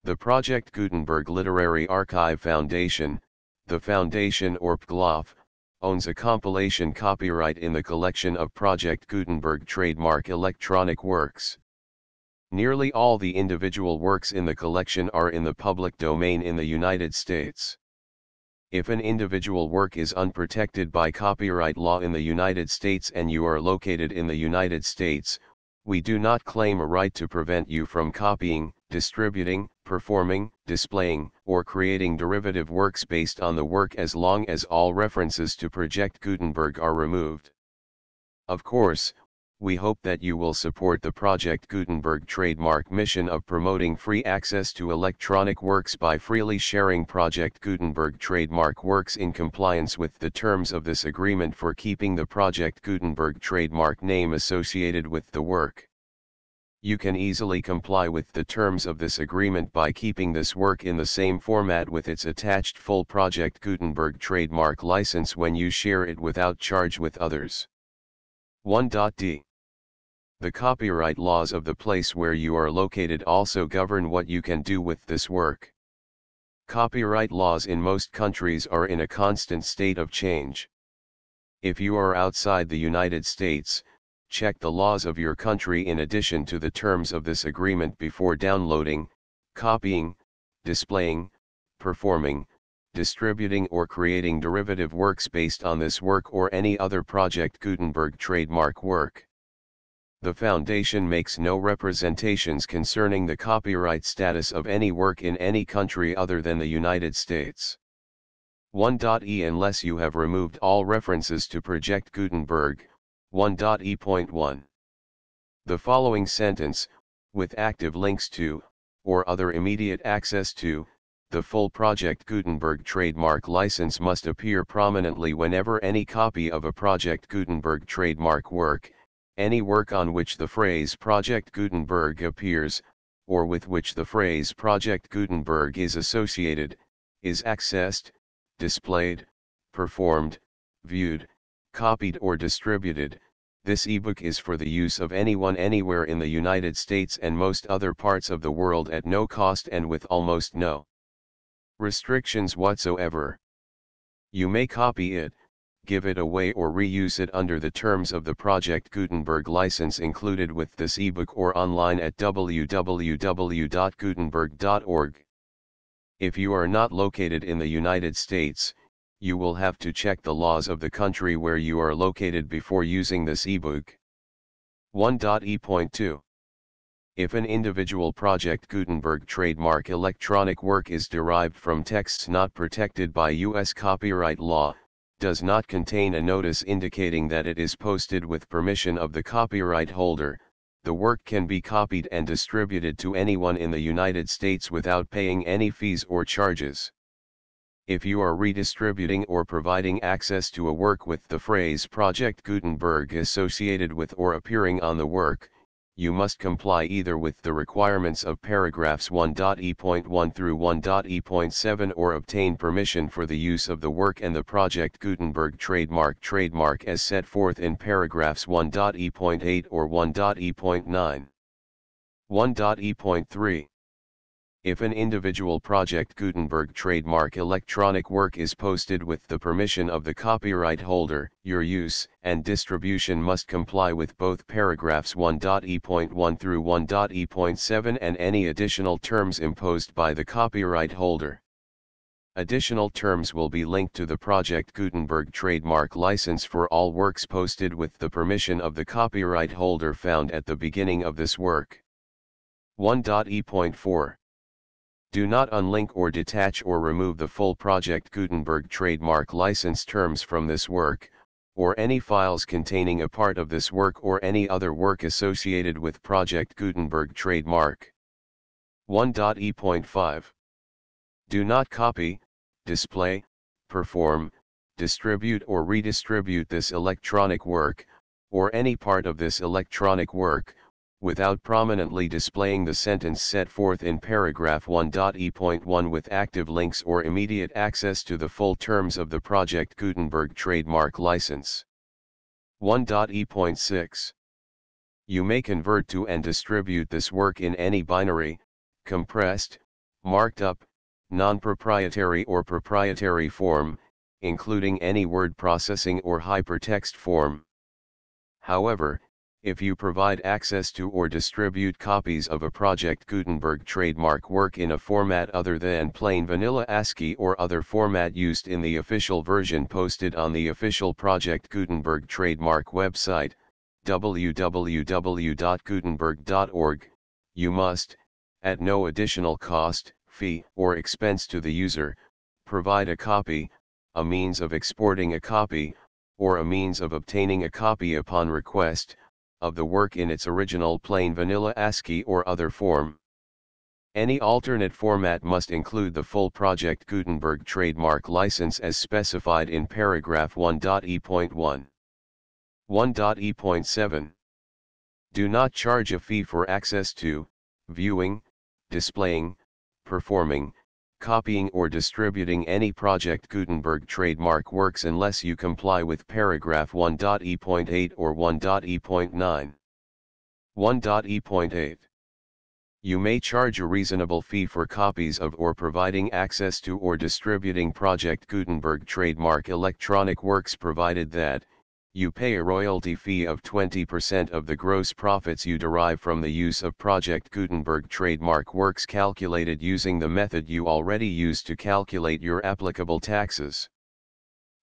The Project Gutenberg Literary Archive Foundation, the Foundation or PGLOF, owns a compilation copyright in the collection of Project Gutenberg trademark electronic works. Nearly all the individual works in the collection are in the public domain in the United States. If an individual work is unprotected by copyright law in the United States and you are located in the United States, we do not claim a right to prevent you from copying, distributing, performing, displaying, or creating derivative works based on the work as long as all references to Project Gutenberg are removed. Of course, we hope that you will support the Project Gutenberg trademark mission of promoting free access to electronic works by freely sharing Project Gutenberg trademark works in compliance with the terms of this agreement for keeping the Project Gutenberg trademark name associated with the work. You can easily comply with the terms of this agreement by keeping this work in the same format with its attached full Project Gutenberg trademark license when you share it without charge with others. 1.d. The copyright laws of the place where you are located also govern what you can do with this work. Copyright laws in most countries are in a constant state of change. If you are outside the United States, check the laws of your country in addition to the terms of this agreement before downloading, copying, displaying, performing, distributing or creating derivative works based on this work or any other Project Gutenberg trademark work. The Foundation makes no representations concerning the copyright status of any work in any country other than the United States. 1.e Unless you have removed all references to Project Gutenberg, 1.e.1. The following sentence, with active links to, or other immediate access to, the full Project Gutenberg trademark license must appear prominently whenever any copy of a Project Gutenberg trademark work, any work on which the phrase Project Gutenberg appears, or with which the phrase Project Gutenberg is associated, is accessed, displayed, performed, viewed, copied or distributed. This ebook is for the use of anyone anywhere in the United States and most other parts of the world at no cost and with almost no restrictions whatsoever. You may copy it, give it away or reuse it under the terms of the Project Gutenberg license included with this ebook or online at www.gutenberg.org. If you are not located in the United States, you will have to check the laws of the country where you are located before using this ebook. 1.e.2. If an individual Project Gutenberg trademark electronic work is derived from texts not protected by U.S. copyright law, does not contain a notice indicating that it is posted with permission of the copyright holder, the work can be copied and distributed to anyone in the United States without paying any fees or charges. If you are redistributing or providing access to a work with the phrase Project Gutenberg associated with or appearing on the work, you must comply either with the requirements of paragraphs 1.e.1 through 1.e.7 or obtain permission for the use of the work and the Project Gutenberg trademark as set forth in paragraphs 1.e.8 or 1.e.9. 1.e.3. If an individual Project Gutenberg trademark electronic work is posted with the permission of the copyright holder, your use and distribution must comply with both paragraphs 1.e.1 through 1.e.7 and any additional terms imposed by the copyright holder. Additional terms will be linked to the Project Gutenberg trademark license for all works posted with the permission of the copyright holder found at the beginning of this work. 1.e.4. Do not unlink or detach or remove the full Project Gutenberg trademark license terms from this work, or any files containing a part of this work or any other work associated with Project Gutenberg trademark. 1.e.5. Do not copy, display, perform, distribute or redistribute this electronic work, or any part of this electronic work, without prominently displaying the sentence set forth in paragraph 1.e.1 with active links or immediate access to the full terms of the Project Gutenberg trademark license. 1.e.6. You may convert to and distribute this work in any binary, compressed, marked up, non-proprietary or proprietary form, including any word processing or hypertext form. However, if you provide access to or distribute copies of a Project Gutenberg trademark work in a format other than plain vanilla ASCII or other format used in the official version posted on the official Project Gutenberg trademark website, www.gutenberg.org, you must, at no additional cost, fee, or expense to the user, provide a copy, a means of exporting a copy, or a means of obtaining a copy upon request, of the work in its original plain vanilla ASCII or other form. Any alternate format must include the full Project Gutenberg trademark license as specified in paragraph 1.e.1. 1.e.7. Do not charge a fee for access to, viewing, displaying, performing, copying or distributing any Project Gutenberg trademark works unless you comply with paragraph 1.e.8 or 1.e.9. 1.e.8. You may charge a reasonable fee for copies of or providing access to or distributing Project Gutenberg trademark electronic works provided that, you pay a royalty fee of 20% of the gross profits you derive from the use of Project Gutenberg trademark works calculated using the method you already use to calculate your applicable taxes.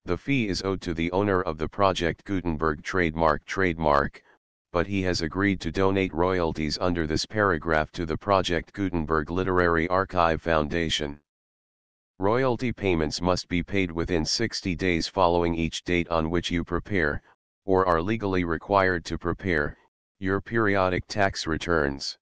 The fee is owed to the owner of the Project Gutenberg trademark, but he has agreed to donate royalties under this paragraph to the Project Gutenberg Literary Archive Foundation. Royalty payments must be paid within 60 days following each date on which you prepare, or are legally required to prepare, your periodic tax returns.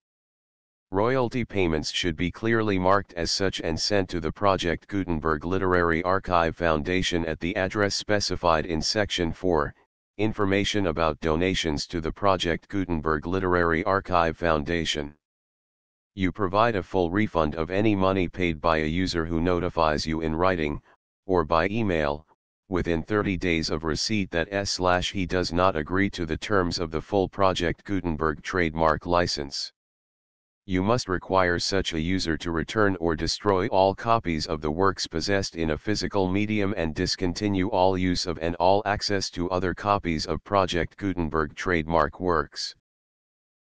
Royalty payments should be clearly marked as such and sent to the Project Gutenberg Literary Archive Foundation at the address specified in Section 4, Information about donations to the Project Gutenberg Literary Archive Foundation. You provide a full refund of any money paid by a user who notifies you in writing, or by email, within 30 days of receipt that he does not agree to the terms of the full Project Gutenberg trademark license. You must require such a user to return or destroy all copies of the works possessed in a physical medium and discontinue all use of and all access to other copies of Project Gutenberg trademark works.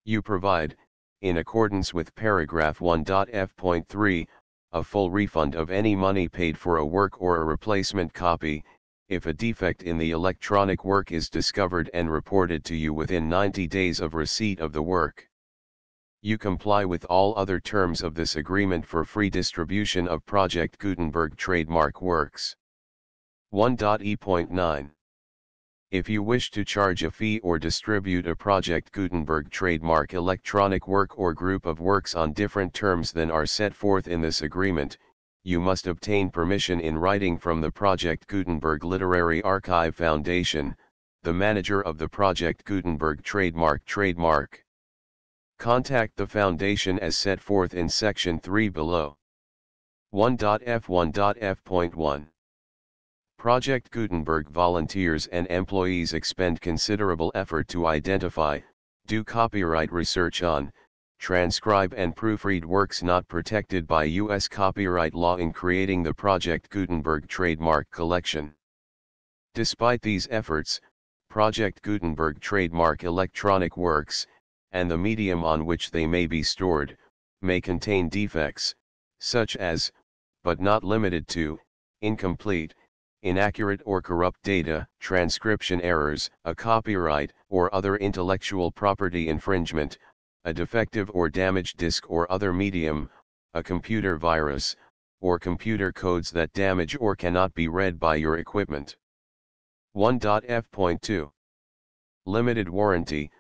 You provide, in accordance with paragraph 1.f.3, a full refund of any money paid for a work or a replacement copy, if a defect in the electronic work is discovered and reported to you within 90 days of receipt of the work. You comply with all other terms of this agreement for free distribution of Project Gutenberg trademark works. 1.e.9. If you wish to charge a fee or distribute a Project Gutenberg trademark electronic work or group of works on different terms than are set forth in this agreement, you must obtain permission in writing from the Project Gutenberg Literary Archive Foundation, the manager of the Project Gutenberg trademark. Contact the Foundation as set forth in Section 3 below. 1.f.1.f.1. Project Gutenberg volunteers and employees expend considerable effort to identify, do copyright research on, transcribe and proofread works not protected by U.S. copyright law in creating the Project Gutenberg trademark collection. Despite these efforts, Project Gutenberg trademark electronic works, and the medium on which they may be stored, may contain defects, such as, but not limited to, incomplete, inaccurate or corrupt data, transcription errors, a copyright or other intellectual property infringement, a defective or damaged disk or other medium, a computer virus, or computer codes that damage or cannot be read by your equipment. 1.f.2 Limited warranty,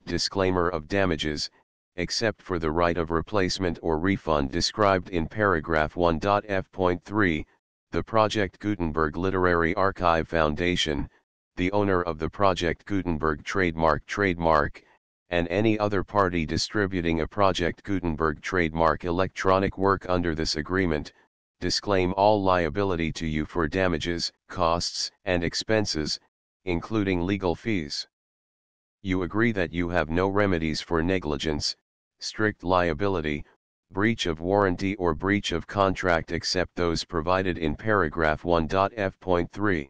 disclaimer of damages, except for the right of replacement or refund described in paragraph 1.f.3, the Project Gutenberg Literary Archive Foundation, the owner of the Project Gutenberg trademark, and any other party distributing a Project Gutenberg trademark electronic work under this agreement, disclaim all liability to you for damages, costs, and expenses, including legal fees. You agree that you have no remedies for negligence, strict liability, breach of warranty or breach of contract except those provided in paragraph 1.f.3.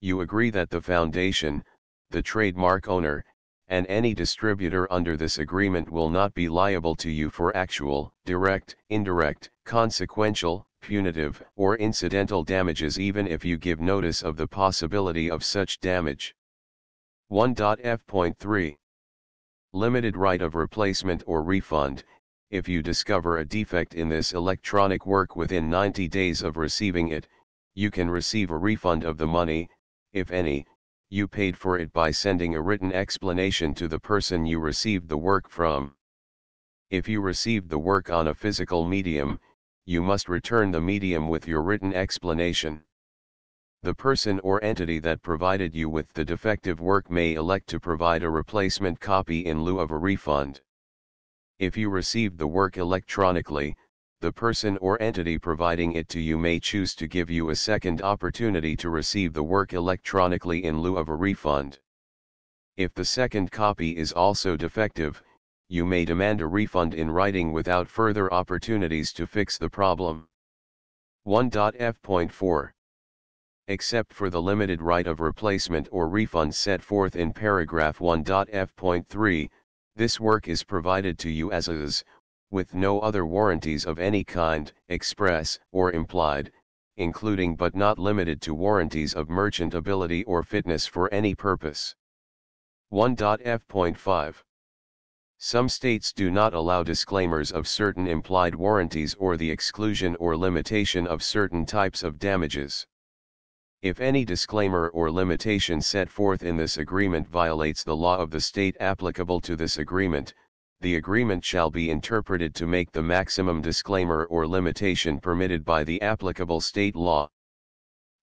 You agree that the foundation, the trademark owner, and any distributor under this agreement will not be liable to you for actual, direct, indirect, consequential, punitive, or incidental damages even if you give notice of the possibility of such damage. 1.f.3 Limited right of replacement or refund. If you discover a defect in this electronic work within 90 days of receiving it, you can receive a refund of the money, if any, you paid for it by sending a written explanation to the person you received the work from. If you received the work on a physical medium, you must return the medium with your written explanation. The person or entity that provided you with the defective work may elect to provide a replacement copy in lieu of a refund. If you received the work electronically, the person or entity providing it to you may choose to give you a second opportunity to receive the work electronically in lieu of a refund. If the second copy is also defective, you may demand a refund in writing without further opportunities to fix the problem. 1.f.4 Except for the limited right of replacement or refund set forth in paragraph 1.f.3, this work is provided to you as is, with no other warranties of any kind, express or implied, including but not limited to warranties of merchantability or fitness for any purpose. 1.f.5 Some states do not allow disclaimers of certain implied warranties or the exclusion or limitation of certain types of damages. If any disclaimer or limitation set forth in this agreement violates the law of the state applicable to this agreement, the agreement shall be interpreted to make the maximum disclaimer or limitation permitted by the applicable state law.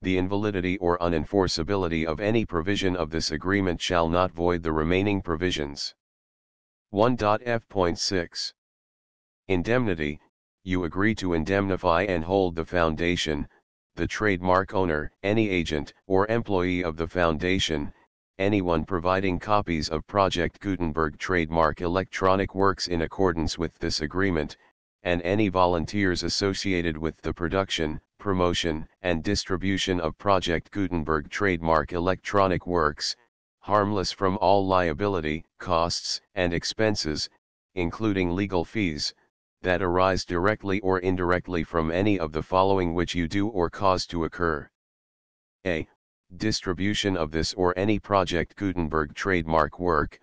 The invalidity or unenforceability of any provision of this agreement shall not void the remaining provisions. 1.f.6 Indemnity. You agree to indemnify and hold the foundation, the trademark owner, any agent or employee of the foundation, anyone providing copies of Project Gutenberg trademark electronic works in accordance with this agreement, and any volunteers associated with the production, promotion, and distribution of Project Gutenberg trademark electronic works, harmless from all liability, costs, and expenses, including legal fees, that arise directly or indirectly from any of the following which you do or cause to occur. A. Distribution of this or any Project Gutenberg trademark work.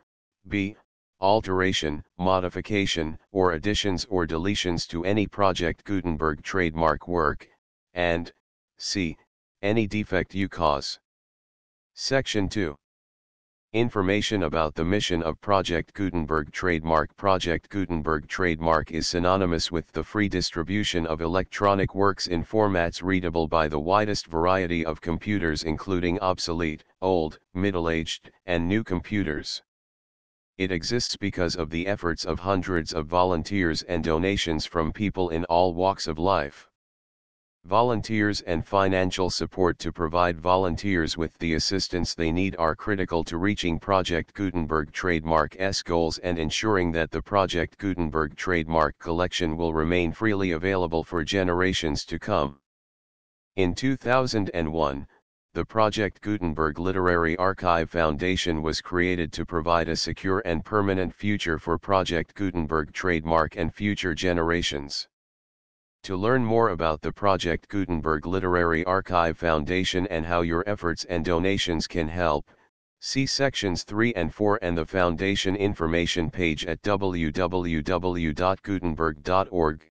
B. Alteration, modification, or additions or deletions to any Project Gutenberg trademark work, and C. Any defect you cause. Section 2. Information about the mission of Project Gutenberg trademark. Project Gutenberg trademark is synonymous with the free distribution of electronic works in formats readable by the widest variety of computers including obsolete, old, middle-aged, and new computers. It exists because of the efforts of hundreds of volunteers and donations from people in all walks of life. Volunteers and financial support to provide volunteers with the assistance they need are critical to reaching Project Gutenberg trademark's goals and ensuring that the Project Gutenberg trademark collection will remain freely available for generations to come. In 2001, the Project Gutenberg Literary Archive Foundation was created to provide a secure and permanent future for Project Gutenberg trademark and future generations. To learn more about the Project Gutenberg Literary Archive Foundation and how your efforts and donations can help, see sections 3 and 4 and the Foundation information page at www.gutenberg.org.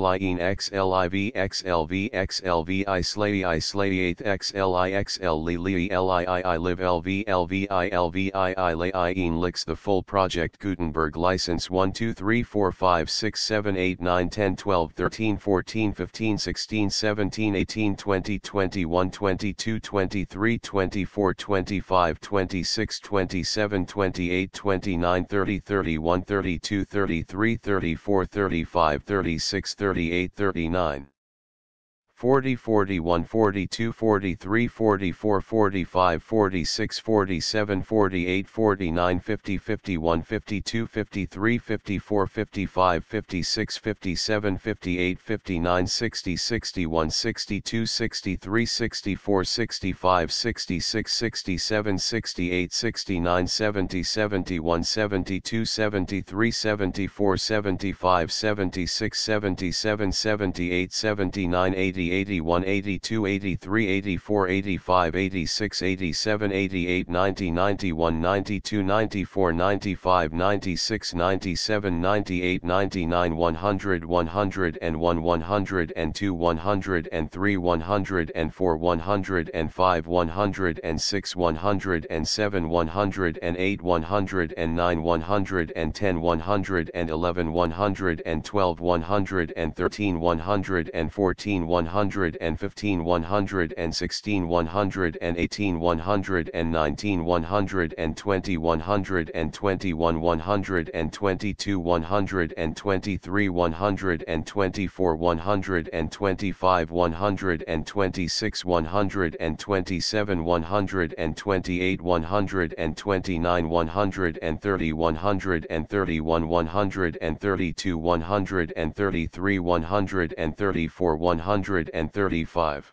xlien xliv xlv xlv islay 8th xli xl li lii live lv lvi lvi laien licks. The full project Gutenberg license 1 2 3 4 5 6 7 8 9 10 12 13 14 15 16 17 18 20 21 22 23 24 25 26 27 28 29 30 31 32 33 34 35 36 38 39 40 41 42 43 44 45 46 47 48 49 50 51 52 53 54 55 56 57 58 59 60 61 62 63 64 65 66 67 68 69 70 71 72 73 74 75 76 77 78 79 80 81 82 83 84 85 86 87 88 90 91 92 94 95 96 97 98 99 100 101 102 103 104 105 106 107 108 109 110 111 112 113 114 115 116 118 119 120 121 122 123 124 125 126 127 128 129 130 131 132 133 134 135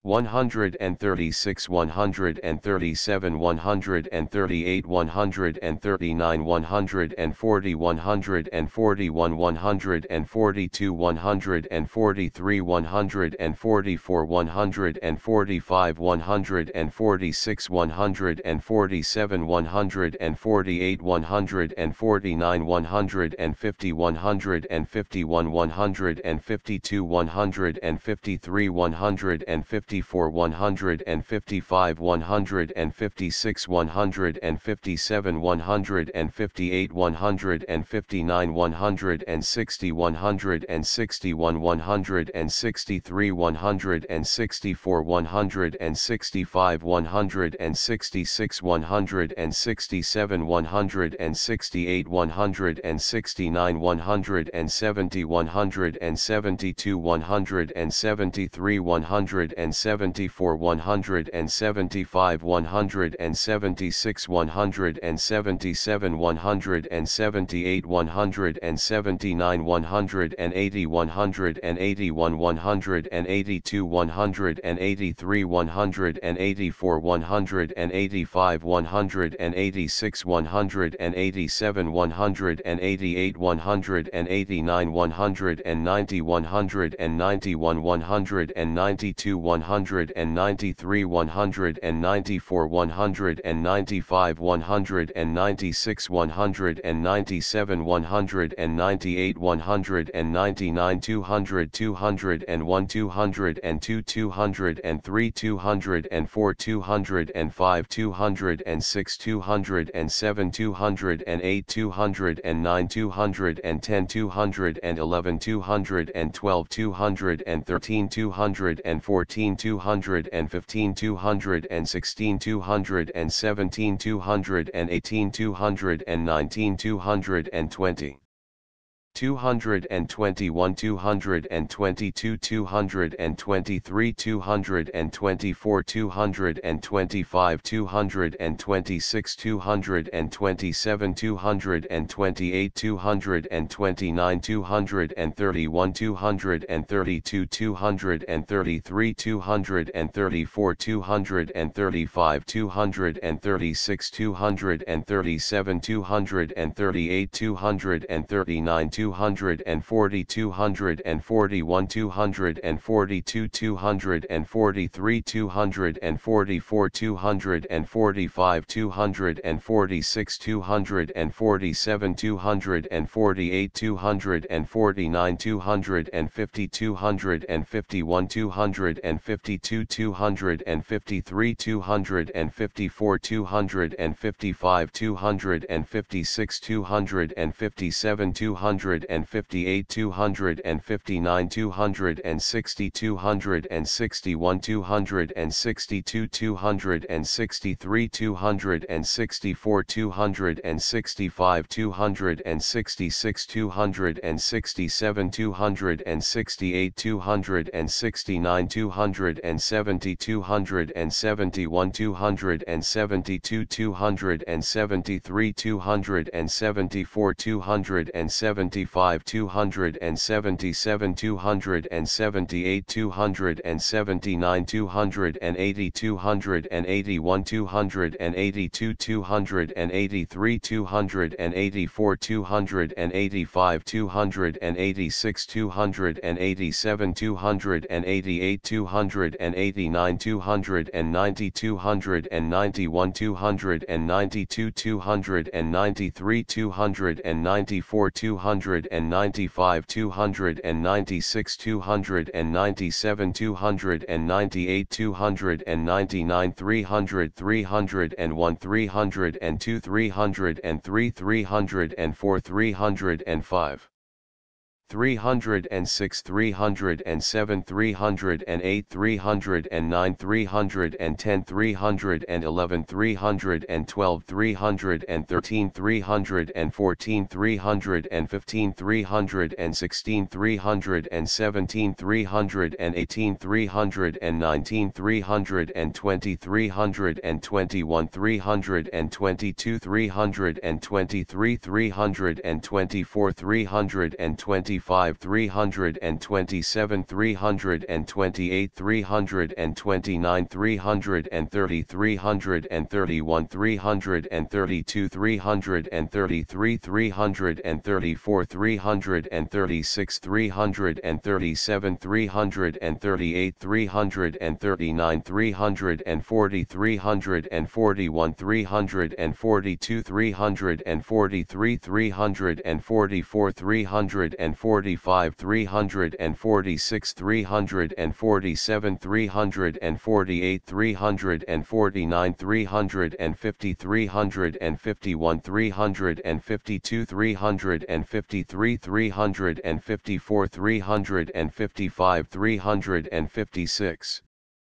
136 137 138 139 140 141 142 143 144 145 146 147 148 149 150 151 152 153 154 155 156 157 158 159 160 161 163 164 165 166 167 168 169 170 172 173 174 175 176 177 178 179 180 181 182 183 184 185 186 187 188 189 190 191 192 193 194 195 196 197 198 199 200 201 202 203 204 205 206 207 208 209 210 211 212 213 214 215 216 217 218 219 220 221 222 223 224 225 226 227 228 229 231 232 233 234 235 236 237 238 239 240 241 242 243 244 245 246 247 248 249 250 251 252 253 254 255 256 257 258 259 260 261 262 263 264 265 266 267 268 269 270 271 272 273 274 275 277 278 279 280 281 282 283 284 285 286 287 288 289 290 291 292 293 294 295 296 297 298 299 300 301 302 303 304 305 306 307 308 309 310 311 312 313 314 315 316 317 318 319 320 321 322 323 324 325 327 328 329 330 331 332 333 334 336 337 338 339 340 341 342 343 344 345 346 347 348 349 350 351 352 353 354 355 356